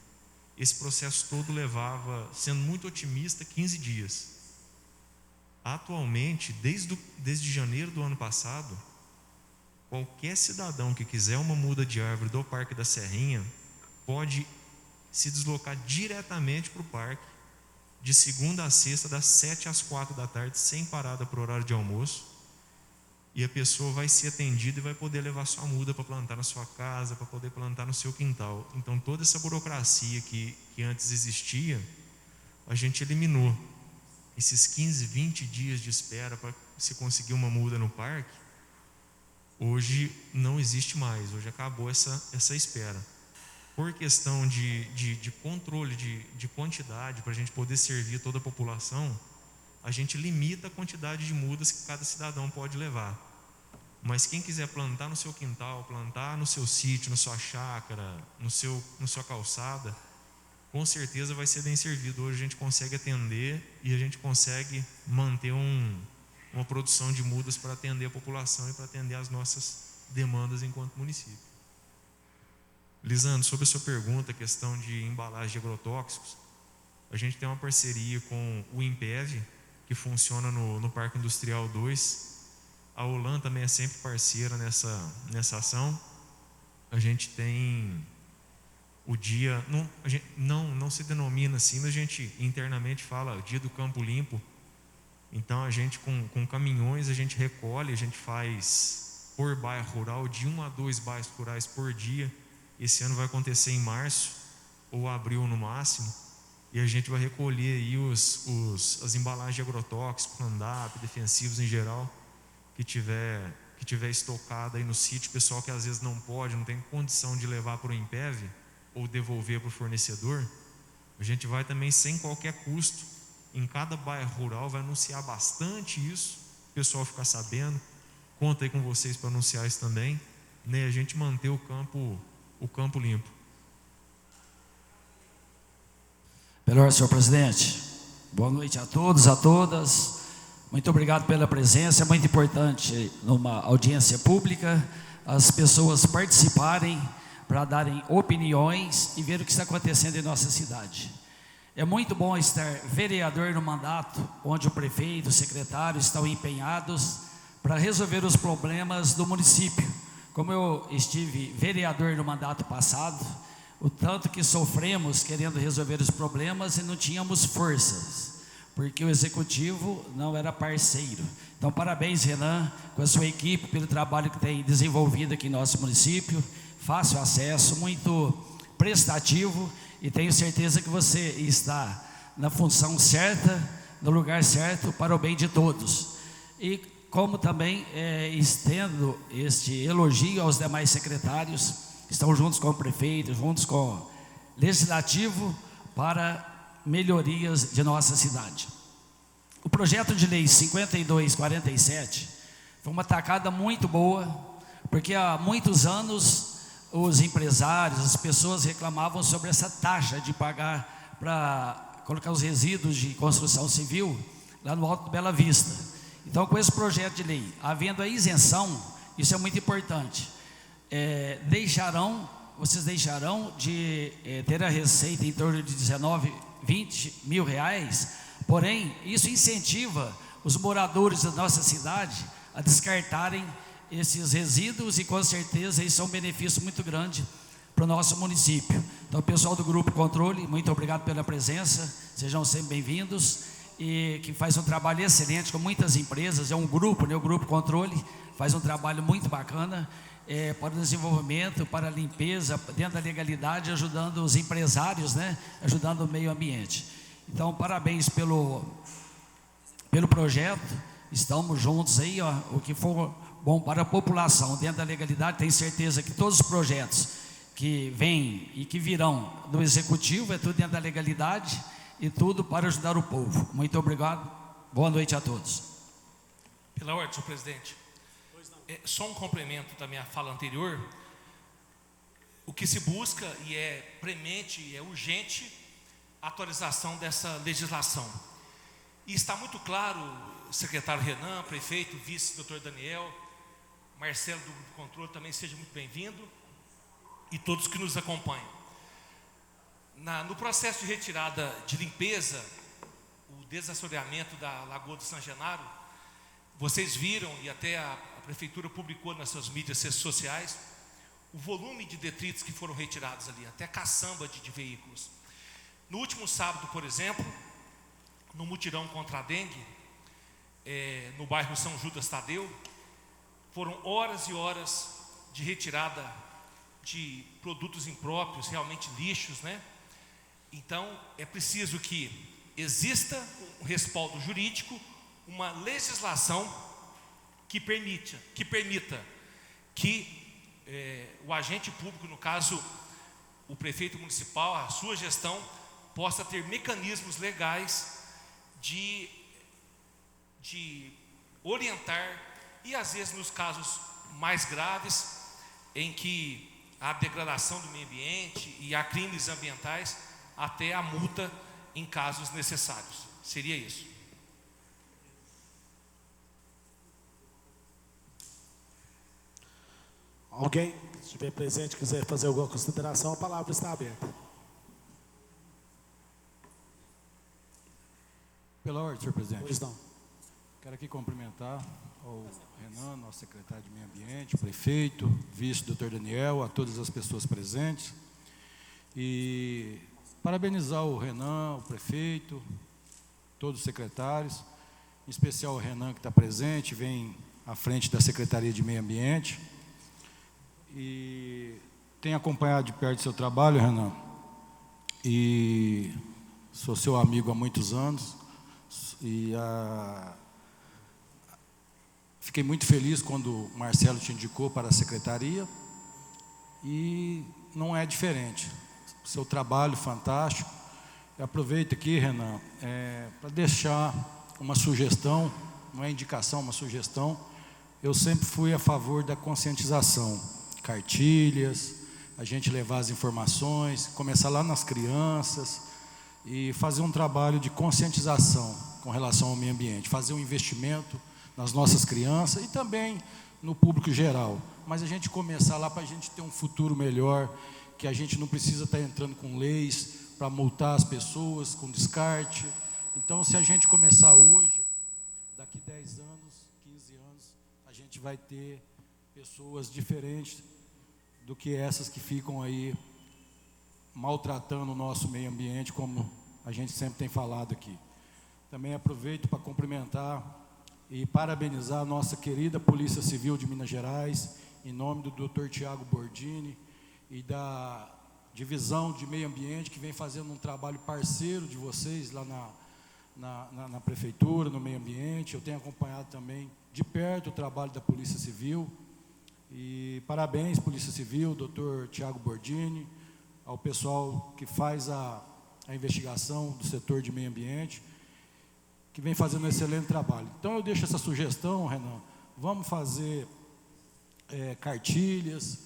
Esse processo todo levava, sendo muito otimista, 15 dias. Atualmente, desde janeiro do ano passado, qualquer cidadão que quiser uma muda de árvore do Parque da Serrinha pode se deslocar diretamente para o parque, de segunda a sexta, das 7 às 4 da tarde, sem parada por horário de almoço, e a pessoa vai ser atendida e vai poder levar sua muda para plantar na sua casa, para poder plantar no seu quintal. Então toda essa burocracia que antes existia, a gente eliminou. Esses 15, 20 dias de espera para se conseguir uma muda no parque, hoje não existe mais, hoje acabou essa espera. Por questão de controle de quantidade, para a gente poder servir toda a população, a gente limita a quantidade de mudas que cada cidadão pode levar. Mas quem quiser plantar no seu quintal, plantar no seu sítio, na sua chácara, na sua calçada, com certeza vai ser bem servido. Hoje a gente consegue atender e a gente consegue manter uma produção de mudas para atender a população e para atender as nossas demandas enquanto município. Lisandro, sobre a sua pergunta, a questão de embalagem de agrotóxicos, a gente tem uma parceria com o INPEV, que funciona no Parque Industrial 2, A Olan também é sempre parceira nessa ação. A gente tem o dia, a gente não se denomina assim, mas a gente internamente fala o dia do campo limpo. Então a gente com caminhões a gente recolhe, a gente faz por bairro rural, de 1 a 2 bairros rurais por dia. Esse ano vai acontecer em março ou abril no máximo, e a gente vai recolher aí as embalagens de agrotóxicos, Roundup, defensivos em geral, que tiver estocada aí no sítio. Pessoal que às vezes não pode, não tem condição de levar para o Empev ou devolver para o fornecedor, a gente vai também sem qualquer custo, em cada bairro rural, vai anunciar bastante isso, o pessoal ficar sabendo. Conta aí com vocês para anunciar isso também, né? A gente manter o campo limpo. Melhor, senhor presidente. Boa noite a todos, a todas. Muito obrigado pela presença. É muito importante, numa audiência pública, as pessoas participarem para darem opiniões e ver o que está acontecendo em nossa cidade. É muito bom estar vereador no mandato, onde o prefeito, o secretário estão empenhados para resolver os problemas do município. Como eu estive vereador no mandato passado, o tanto que sofremos querendo resolver os problemas e não tínhamos forças, porque o executivo não era parceiro. Então, parabéns, Renan, com a sua equipe, pelo trabalho que tem desenvolvido aqui em nosso município. Fácil acesso, muito prestativo, e tenho certeza que você está na função certa, no lugar certo, para o bem de todos. E como também estendo este elogio aos demais secretários, que estão juntos com o prefeito, juntos com o legislativo, para melhorias de nossa cidade. O projeto de lei 5247 foi uma tacada muito boa, porque há muitos anos os empresários, as pessoas reclamavam sobre essa taxa de pagar para colocar os resíduos de construção civil lá no Alto do Bela Vista. Então, com esse projeto de lei, havendo a isenção, isso é muito importante. Vocês deixarão de ter a receita em torno de 19, 20 mil reais, porém, isso incentiva os moradores da nossa cidade a descartarem esses resíduos, e com certeza isso é um benefício muito grande para o nosso município. Então, pessoal do Grupo Controle, muito obrigado pela presença, sejam sempre bem-vindos, e que faz um trabalho excelente com muitas empresas. É um grupo, né? O Grupo Controle faz um trabalho muito bacana para o desenvolvimento, para a limpeza, dentro da legalidade, ajudando os empresários, né? Ajudando o meio ambiente. Então, parabéns pelo projeto. Estamos juntos aí, ó, o que for bom para a população, dentro da legalidade. Tenho certeza que todos os projetos que vêm e que virão do Executivo, é tudo dentro da legalidade e tudo para ajudar o povo. Muito obrigado, boa noite a todos. Pela ordem, senhor presidente, só um complemento da minha fala anterior. O que se busca, e é premente, e é urgente, a atualização dessa legislação. E está muito claro, secretário Renan, prefeito, vice, doutor Daniel, Marcelo do Grupo Controle, também seja muito bem-vindo, e todos que nos acompanham. No processo de retirada de limpeza, o desassoreamento da Lagoa do São Genaro, vocês viram, e até a prefeitura publicou nas suas mídias sociais, o volume de detritos que foram retirados ali, até caçamba de veículos. No último sábado, por exemplo, no mutirão contra a dengue, no bairro São Judas Tadeu, foram horas e horas de retirada de produtos impróprios, realmente lixos, né? Então, é preciso que exista um respaldo jurídico, uma legislação que permita que o agente público, no caso, o prefeito municipal, a sua gestão, possa ter mecanismos legais de orientar, e às vezes nos casos mais graves, em que há degradação do meio ambiente e há crimes ambientais, até a multa em casos necessários. Seria isso. Alguém que estiver presente quiser fazer alguma consideração, a palavra está aberta. Pela ordem, senhor presidente. Pois não. Quero aqui cumprimentar ao Renan, nosso secretário de Meio Ambiente, prefeito, vice doutor Daniel, a todas as pessoas presentes. E parabenizar o Renan, o prefeito, todos os secretários, em especial o Renan que está presente, vem à frente da Secretaria de Meio Ambiente. E tenho acompanhado de perto o seu trabalho, Renan, e sou seu amigo há muitos anos. E fiquei muito feliz quando o Marcelo te indicou para a secretaria, e não é diferente. Seu trabalho fantástico. Eu aproveito aqui, Renan, para deixar uma sugestão, não é indicação, uma sugestão. Eu sempre fui a favor da conscientização, cartilhas, a gente levar as informações, começar lá nas crianças e fazer um trabalho de conscientização com relação ao meio ambiente, fazer um investimento nas nossas crianças e também no público geral. Mas a gente começar lá para a gente ter um futuro melhor, que a gente não precisa estar entrando com leis para multar as pessoas com descarte. Então, se a gente começar hoje, daqui 10 anos, 15 anos, a gente vai ter pessoas diferentes do que essas que ficam aí maltratando o nosso meio ambiente, como a gente sempre tem falado aqui. Também aproveito para cumprimentar e parabenizar a nossa querida Polícia Civil de Minas Gerais, em nome do Dr. Tiago Bordini e da Divisão de Meio Ambiente, que vem fazendo um trabalho parceiro de vocês lá na Prefeitura, no meio ambiente. Eu tenho acompanhado também de perto o trabalho da Polícia Civil. E parabéns, Polícia Civil, Dr. Tiago Bordini, ao pessoal que faz a investigação do setor de meio ambiente, que vem fazendo um excelente trabalho. Então, eu deixo essa sugestão, Renan, vamos fazer cartilhas,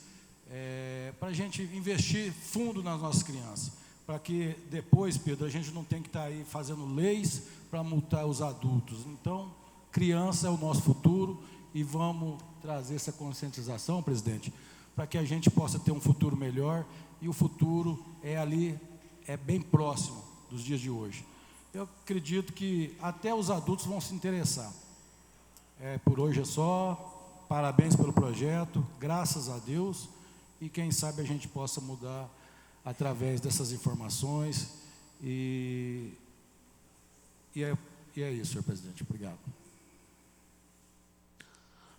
para a gente investir fundo nas nossas crianças, para que depois, Pedro, a gente não tenha que estar aí fazendo leis para multar os adultos. Então, criança é o nosso futuro e vamos trazer essa conscientização, presidente, para que a gente possa ter um futuro melhor, e o futuro é bem próximo dos dias de hoje. Eu acredito que até os adultos vão se interessar. Por hoje é só. Parabéns pelo projeto, graças a Deus, e quem sabe a gente possa mudar através dessas informações. E é isso, senhor presidente. Obrigado.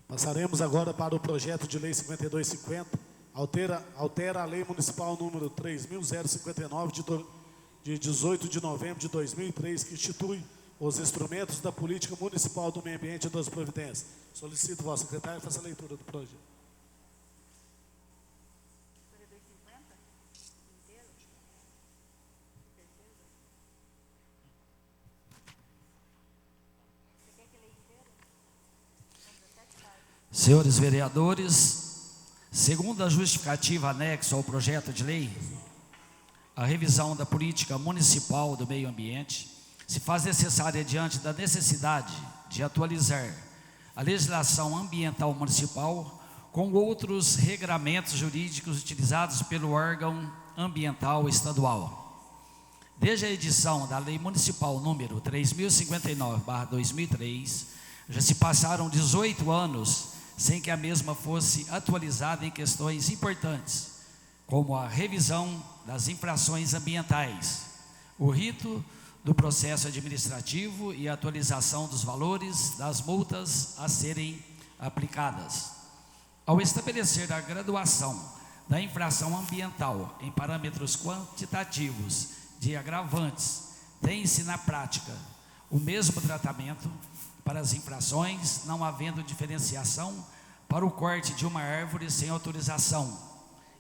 Passaremos agora para o projeto de lei 5250, altera a lei municipal número 3.059 de 18 de novembro de 2003, que institui os instrumentos da política municipal do meio ambiente e das providências. Solicito, vosso secretário, faça a leitura do projeto. Senhores vereadores, segundo a justificativa anexa ao projeto de lei, a revisão da política municipal do meio ambiente se faz necessária diante da necessidade de atualizar a legislação ambiental municipal com outros regramentos jurídicos utilizados pelo órgão ambiental estadual. Desde a edição da Lei Municipal número 3059/2003, já se passaram 18 anos sem que a mesma fosse atualizada em questões importantes, como a revisão das infrações ambientais, o rito do processo administrativo e a atualização dos valores das multas a serem aplicadas. Ao estabelecer a graduação da infração ambiental em parâmetros quantitativos de agravantes, tem-se na prática o mesmo tratamento para as infrações, não havendo diferenciação para o corte de uma árvore sem autorização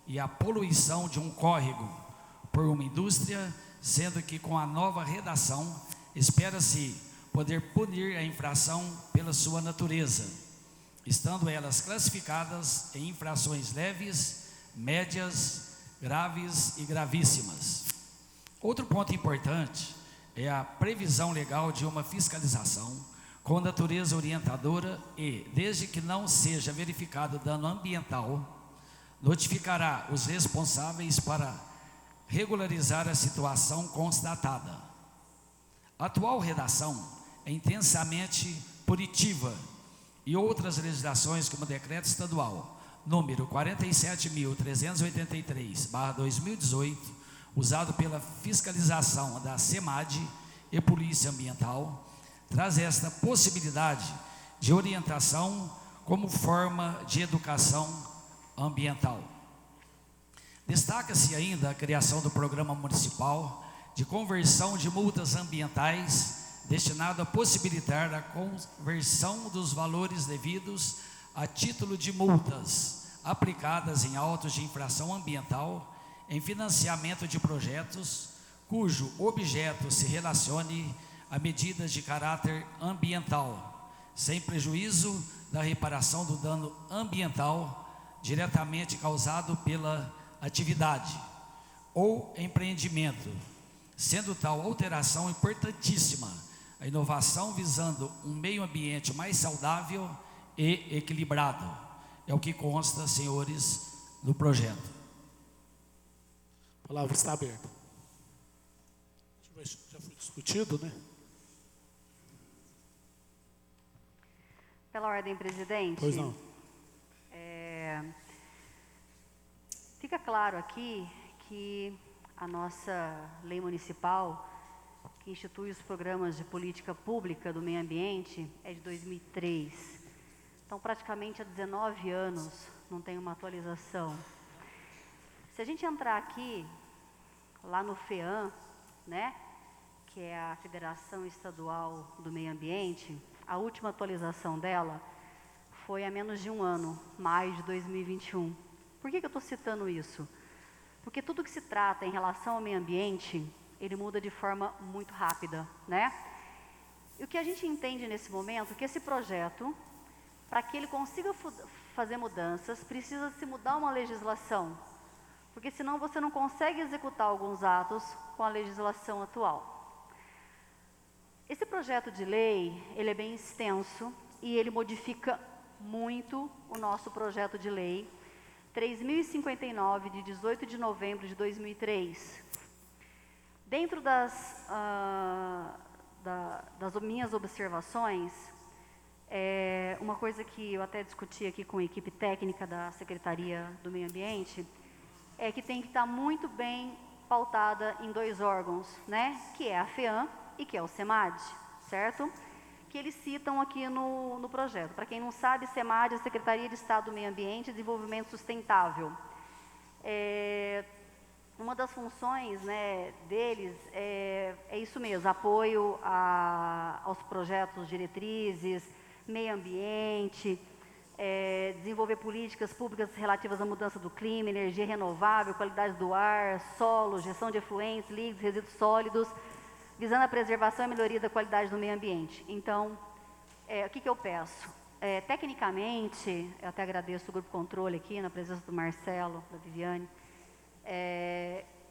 e a poluição de um córrego por uma indústria, sendo que com a nova redação espera-se poder punir a infração pela sua natureza, estando elas classificadas em infrações leves, médias, graves e gravíssimas. Outro ponto importante é a previsão legal de uma fiscalização com natureza orientadora e, desde que não seja verificado dano ambiental, notificará os responsáveis para regularizar a situação constatada. A atual redação é intensamente punitiva e outras legislações, como o decreto estadual número 47.383/2018, usado pela fiscalização da SEMAD e Polícia Ambiental, traz esta possibilidade de orientação como forma de educação ambiental. Destaca-se ainda a criação do Programa Municipal de Conversão de Multas Ambientais, destinado a possibilitar a conversão dos valores devidos a título de multas aplicadas em autos de infração ambiental em financiamento de projetos cujo objeto se relacione a medidas de caráter ambiental, sem prejuízo da reparação do dano ambiental diretamente causado pela atividade ou empreendimento, sendo tal alteração importantíssima a inovação visando um meio ambiente mais saudável e equilibrado. É o que consta, senhores, no projeto. A palavra está aberta. Já foi discutido, né? Pela ordem, presidente. Pois não. Fica claro aqui que a nossa lei municipal, que institui os programas de política pública do meio ambiente, é de 2003. Então, praticamente há 19 anos não tem uma atualização. Se a gente entrar aqui, lá no FEAM, né, que é a Federação Estadual do Meio Ambiente, a última atualização dela foi há menos de um ano, maio de 2021. Por que eu estou citando isso? Porque tudo que se trata em relação ao meio ambiente, ele muda de forma muito rápida, né? E o que a gente entende nesse momento é que esse projeto, para que ele consiga fazer mudanças, precisa se mudar uma legislação, porque senão você não consegue executar alguns atos com a legislação atual. Esse projeto de lei, ele é bem extenso e ele modifica muito o nosso projeto de lei 3059, de 18 de novembro de 2003. Dentro das minhas observações, uma coisa que eu até discuti aqui com a equipe técnica da Secretaria do Meio Ambiente, é que tem que estar muito bem pautada em dois órgãos, né? Que é a FEAM e que é o SEMAD, certo? Que eles citam aqui no projeto. Para quem não sabe, SEMAD é a Secretaria de Estado do Meio Ambiente e Desenvolvimento Sustentável. Uma das funções, né, deles é isso mesmo, apoio aos projetos diretrizes, meio ambiente, desenvolver políticas públicas relativas à mudança do clima, energia renovável, qualidade do ar, solo, gestão de efluentes, líquidos, resíduos sólidos, visando a preservação e melhoria da qualidade do meio ambiente. Então, o que eu peço? Tecnicamente, eu até agradeço o Grupo Controle aqui, na presença do Marcelo, da Viviane,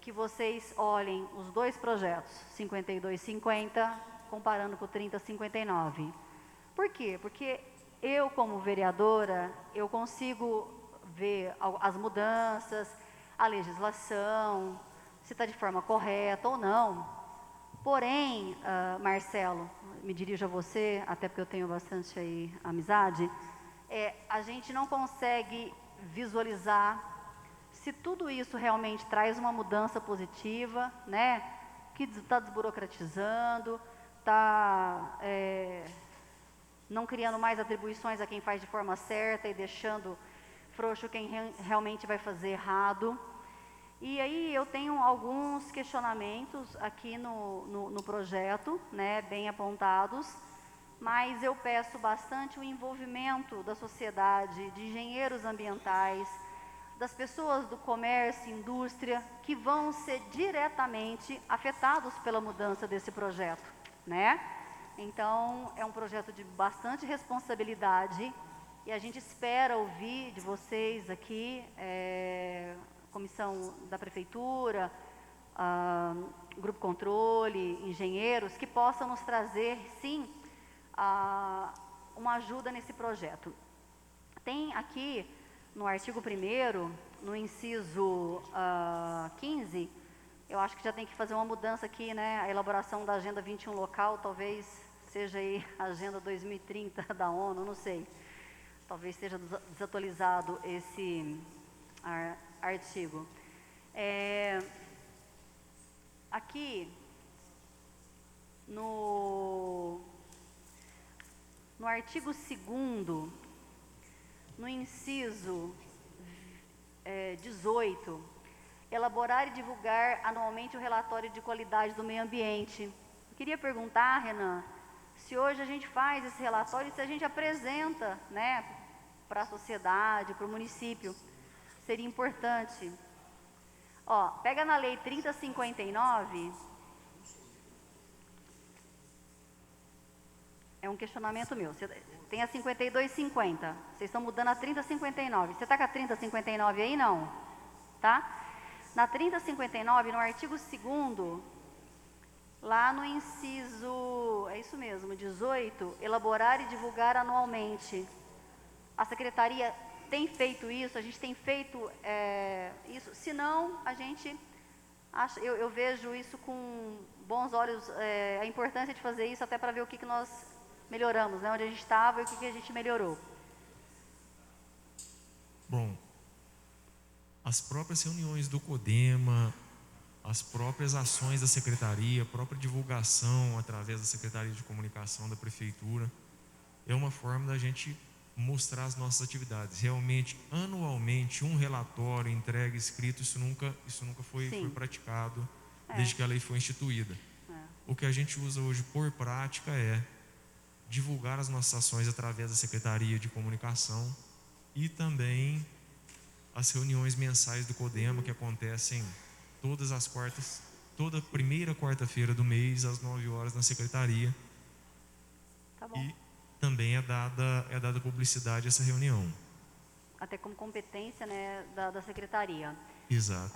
que vocês olhem os dois projetos, 5250, comparando com o 3059. Por quê? Porque eu, como vereadora, eu consigo ver as mudanças, a legislação, se está de forma correta ou não. Porém, Marcelo, me dirijo a você, até porque eu tenho bastante aí amizade, a gente não consegue visualizar se tudo isso realmente traz uma mudança positiva, né? Que está desburocratizando, está não criando mais atribuições a quem faz de forma certa e deixando frouxo quem realmente vai fazer errado. E aí eu tenho alguns questionamentos aqui no projeto, né, bem apontados, mas eu peço bastante o envolvimento da sociedade, de engenheiros ambientais, das pessoas do comércio, indústria, que vão ser diretamente afetados pela mudança desse projeto, né? Então, é um projeto de bastante responsabilidade e a gente espera ouvir de vocês aqui, comissão da prefeitura, grupo controle, engenheiros, que possam nos trazer, sim, uma ajuda nesse projeto. Tem aqui, no artigo 1º, no inciso 15, eu acho que já tem que fazer uma mudança aqui, né? A elaboração da Agenda 21 local, talvez seja aí a Agenda 2030 da ONU, não sei. talvez esteja desatualizado esse artigo. Aqui, no artigo 2º, no inciso 18, elaborar e divulgar anualmente o relatório de qualidade do meio ambiente. Eu queria perguntar, Renan, se hoje a gente faz esse relatório, se a gente apresenta, né, para a sociedade, para o município, seria importante. Ó, pega na lei 3059, é um questionamento meu, tem a 5250, vocês estão mudando a 3059, você está com a 3059 aí, não? Tá? Na 3059, no artigo 2º, lá no inciso, é isso mesmo, 18, elaborar e divulgar anualmente. A Secretaria tem feito isso, a gente tem feito isso, se não, a gente, eu vejo isso com bons olhos, a importância de fazer isso até para ver o que nós melhoramos, né, onde a gente estava e o que a gente melhorou. Bom, as próprias reuniões do CODEMA, as próprias ações da Secretaria, a própria divulgação através da Secretaria de Comunicação da Prefeitura, é uma forma da gente mostrar as nossas atividades. Realmente, anualmente, um relatório entregue escrito, isso nunca foi praticado desde que a lei foi instituída. O que a gente usa hoje por prática é divulgar as nossas ações através da Secretaria de Comunicação e também as reuniões mensais do CODEMA, que acontecem toda primeira quarta-feira do mês, às 9 horas, na Secretaria. Tá bom. E também é dada publicidade a essa reunião. Até como competência, né, da Secretaria. Exato.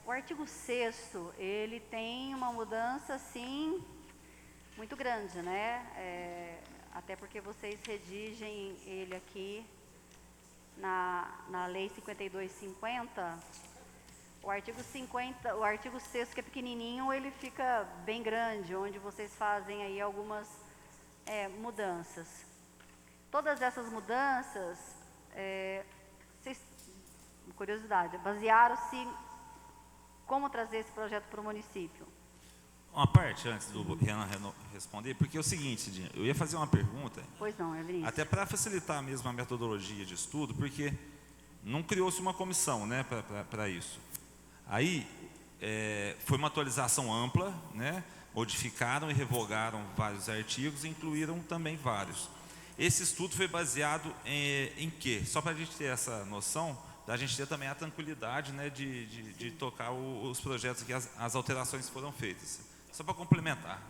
O artigo 6º, ele tem uma mudança, sim, muito grande, né? Até porque vocês redigem ele aqui na Lei 5250, o artigo 6º, que é pequenininho, ele fica bem grande, onde vocês fazem aí algumas mudanças. Todas essas mudanças, curiosidade, basearam-se como trazer esse projeto para o município? Uma parte antes do Renan responder, porque é o seguinte, Cidinha, eu ia fazer uma pergunta. Pois não, Vinícius. Até para facilitar mesmo a metodologia de estudo, porque não criou-se uma comissão, né, para isso. Aí foi uma atualização ampla, né, modificaram e revogaram vários artigos e incluíram também vários. Esse estudo foi baseado em quê? Só para a gente ter essa noção, da gente ter também a tranquilidade, né, de tocar os projetos que as alterações foram feitas. Só para complementar.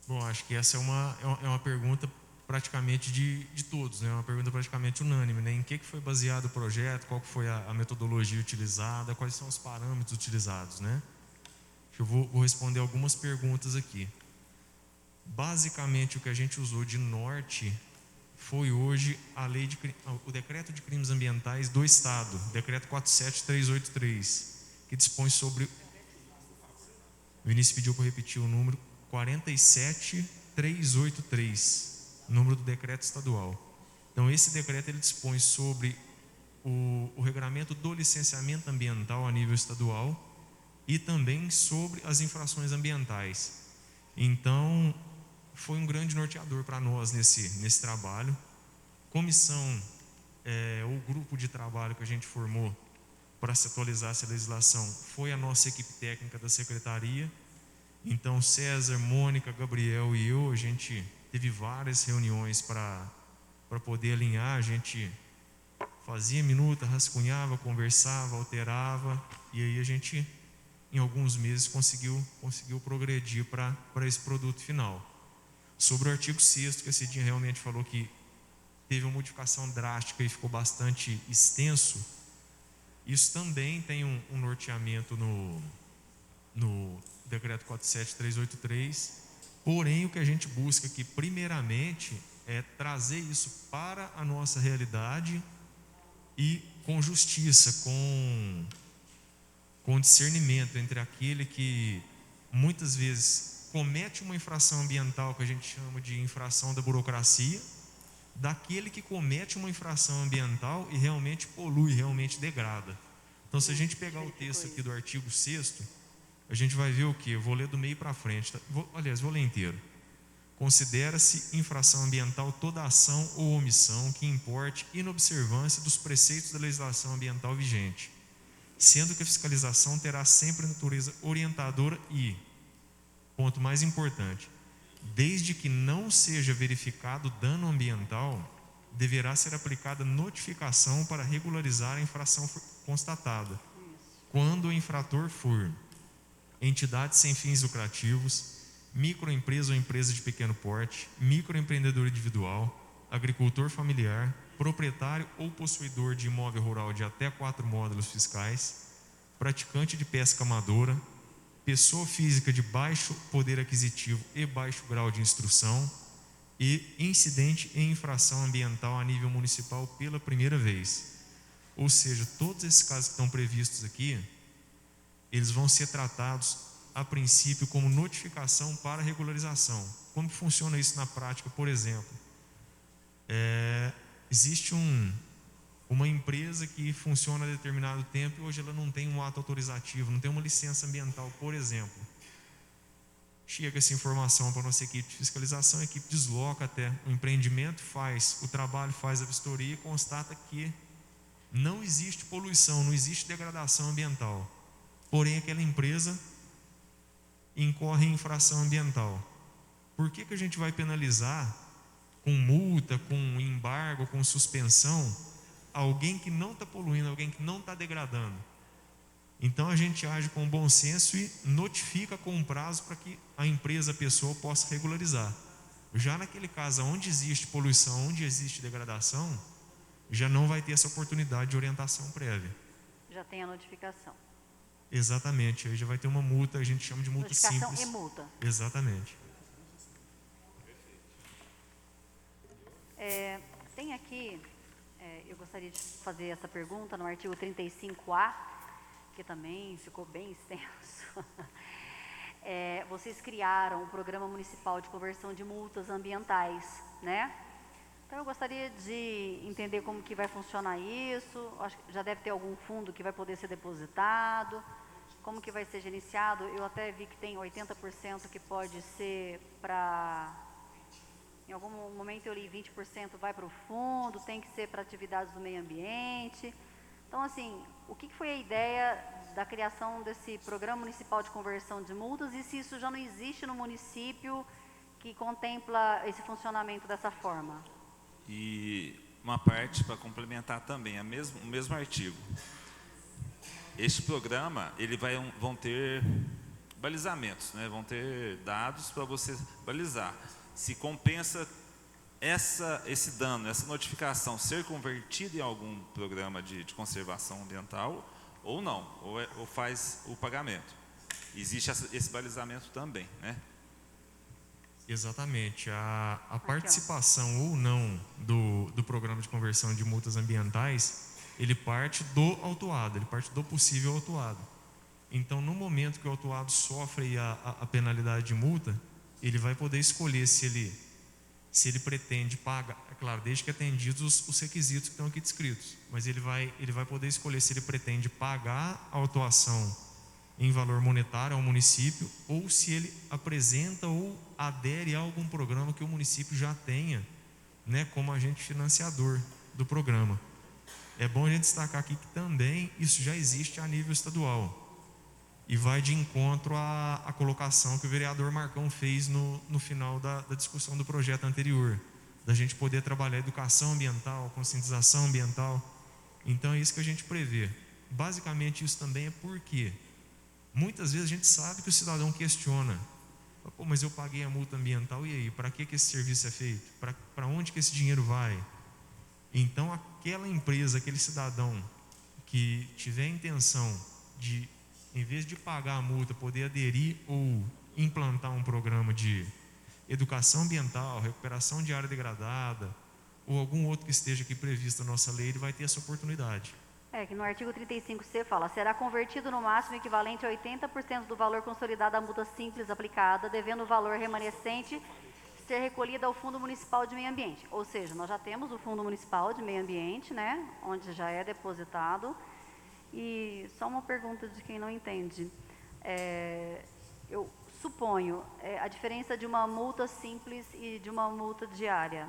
Bom, acho que essa é uma pergunta praticamente de todos, né? Uma pergunta praticamente unânime, né? Em que foi baseado o projeto, qual foi a metodologia utilizada, quais são os parâmetros utilizados, né? Eu vou responder algumas perguntas aqui. Basicamente, o que a gente usou de norte foi hoje o Decreto de Crimes Ambientais do Estado, Decreto 47383, que dispõe sobre... O Vinícius pediu para eu repetir o número 47383, número do decreto estadual. Então, esse decreto ele dispõe sobre o regulamento do licenciamento ambiental a nível estadual e também sobre as infrações ambientais. Então, foi um grande norteador para nós nesse trabalho. Comissão, o grupo de trabalho que a gente formou para se atualizar essa legislação foi a nossa equipe técnica da Secretaria. Então, César, Mônica, Gabriel e eu, a gente teve várias reuniões para poder alinhar. A gente fazia minuta, rascunhava, conversava, alterava, e aí a gente, em alguns meses, conseguiu progredir para esse produto final. Sobre o artigo 6º, que a Cidinha realmente falou que teve uma modificação drástica e ficou bastante extenso, isso também tem um norteamento no decreto 47383, porém o que a gente busca aqui primeiramente é trazer isso para a nossa realidade e com justiça, com discernimento entre aquele que muitas vezes comete uma infração ambiental que a gente chama de infração da burocracia, daquele que comete uma infração ambiental e realmente polui, realmente degrada. Então, se a gente pegar o texto aqui do artigo 6º, a gente vai ver o quê? Eu vou ler do meio para frente, tá? Vou ler inteiro. Considera-se infração ambiental toda ação ou omissão que importe inobservância dos preceitos da legislação ambiental vigente, sendo que a fiscalização terá sempre natureza orientadora e, ponto mais importante, desde que não seja verificado dano ambiental, deverá ser aplicada notificação para regularizar a infração constatada, quando o infrator for entidade sem fins lucrativos, microempresa ou empresa de pequeno porte, microempreendedor individual, agricultor familiar, proprietário ou possuidor de imóvel rural de até 4 módulos fiscais, praticante de pesca amadora, pessoa física de baixo poder aquisitivo e baixo grau de instrução e incidente em infração ambiental a nível municipal pela primeira vez. Ou seja, todos esses casos que estão previstos aqui, eles vão ser tratados a princípio como notificação para regularização. Como funciona isso na prática? Por exemplo, existe uma empresa que funciona há determinado tempo e hoje ela não tem um ato autorizativo, não tem uma licença ambiental, por exemplo. Chega essa informação para a nossa equipe de fiscalização, a equipe desloca até o empreendimento, faz o trabalho, faz a vistoria e constata que não existe poluição, não existe degradação ambiental. Porém, aquela empresa incorre em infração ambiental. Por que a gente vai penalizar com multa, com embargo, com suspensão, alguém que não está poluindo, alguém que não está degradando? Então a gente age com bom senso e notifica com um prazo para que a empresa, a pessoa possa regularizar. Já naquele caso onde existe poluição, onde existe degradação, já não vai ter essa oportunidade de orientação prévia. Já tem a notificação. Exatamente, aí já vai ter uma multa, a gente chama de multa Notificação simples. e multa. Exatamente. Tem aqui, eu gostaria de fazer essa pergunta no artigo 35A, que também ficou bem extenso. Vocês criaram o Programa Municipal de Conversão de Multas Ambientais, né? Então eu gostaria de entender como que vai funcionar isso. Acho que já deve ter algum fundo que vai poder ser depositado. Como que vai ser gerenciado? Eu até vi que tem 80% que pode ser para... Em algum momento eu li 20% vai para o fundo, tem que ser para atividades do meio ambiente. Então, assim, o que foi a ideia da criação desse Programa Municipal de Conversão de Multas e se isso já não existe no município que contempla esse funcionamento dessa forma? E uma parte para complementar também, o mesmo artigo. Este programa, vão ter balizamentos, né? Vão ter dados para você balizar. Se compensa esse dano, essa notificação ser convertida em algum programa de conservação ambiental ou não, ou faz o pagamento. Existe esse balizamento também, né? Exatamente. A participação ou não do programa de conversão de multas ambientais, ele parte do autuado, ele parte do possível autuado. Então, no momento que o autuado sofre a penalidade de multa, ele vai poder escolher se ele pretende pagar, é claro, desde que atendidos os requisitos que estão aqui descritos, mas ele vai poder escolher se ele pretende pagar a autuação em valor monetário ao município ou se ele apresenta ou adere a algum programa que o município já tenha, né, como agente financiador do programa. É bom a gente destacar aqui que também isso já existe a nível estadual e vai de encontro à colocação que o vereador Marcão fez no final da discussão do projeto anterior, da gente poder trabalhar educação ambiental, conscientização ambiental. Então é isso que a gente prevê. Basicamente isso também é porque muitas vezes a gente sabe que o cidadão questiona: pô, mas eu paguei a multa ambiental, e aí? Para que esse serviço é feito? Para onde que esse dinheiro vai? Então aquela empresa, aquele cidadão que tiver a intenção de, em vez de pagar a multa, poder aderir ou implantar um programa de educação ambiental, recuperação de área degradada, ou algum outro que esteja aqui previsto na nossa lei, ele vai ter essa oportunidade. Que no artigo 35C fala: será convertido no máximo equivalente a 80% do valor consolidado da multa simples aplicada, devendo o valor remanescente ser recolhida ao Fundo Municipal de Meio Ambiente. Ou seja, nós já temos o Fundo Municipal de Meio Ambiente, né, onde já é depositado. E só uma pergunta de quem não entende. Eu suponho, a diferença de uma multa simples e de uma multa diária.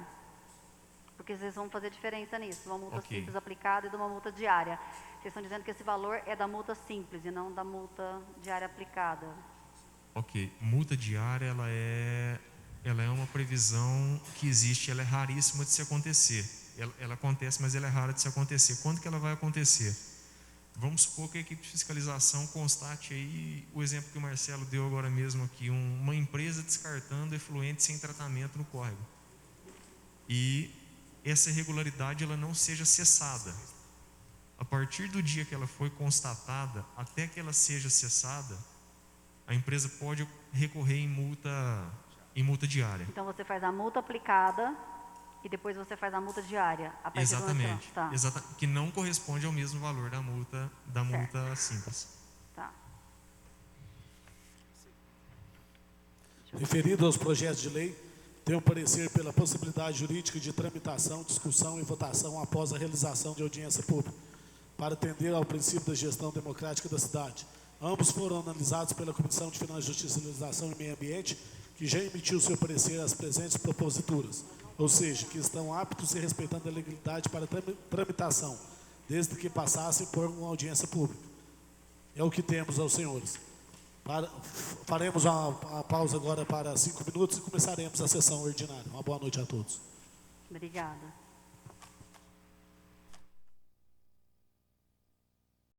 Porque vocês vão fazer diferença nisso, uma multa simples aplicada e de uma multa diária. Vocês estão dizendo que esse valor é da multa simples e não da multa diária aplicada. Ok, multa diária, ela é uma previsão que existe, ela é raríssima de se acontecer. Ela acontece, mas ela é rara de se acontecer. Quando que ela vai acontecer? Vamos supor que a equipe de fiscalização constate aí o exemplo que o Marcelo deu agora mesmo aqui, uma empresa descartando efluente sem tratamento no córrego. E essa irregularidade ela não seja cessada. A partir do dia que ela foi constatada, até que ela seja cessada, a empresa pode recorrer em multa diária. Então você faz a multa aplicada e depois você faz a multa diária. A partir Exatamente. Do tá. Que não corresponde ao mesmo valor da multa simples. Tá. Referido aos projetos de lei, tenho parecer pela possibilidade jurídica de tramitação, discussão e votação após a realização de audiência pública, para atender ao princípio da gestão democrática da cidade. Ambos foram analisados pela Comissão de Finanças, Justiça, Legislação e Meio Ambiente, que já emitiu seu parecer às presentes proposituras, ou seja, que estão aptos e respeitando a legalidade para tramitação, desde que passassem por uma audiência pública. É o que temos aos senhores. Faremos uma pausa agora para 5 minutos e começaremos a sessão ordinária. Uma boa noite a todos. Obrigada.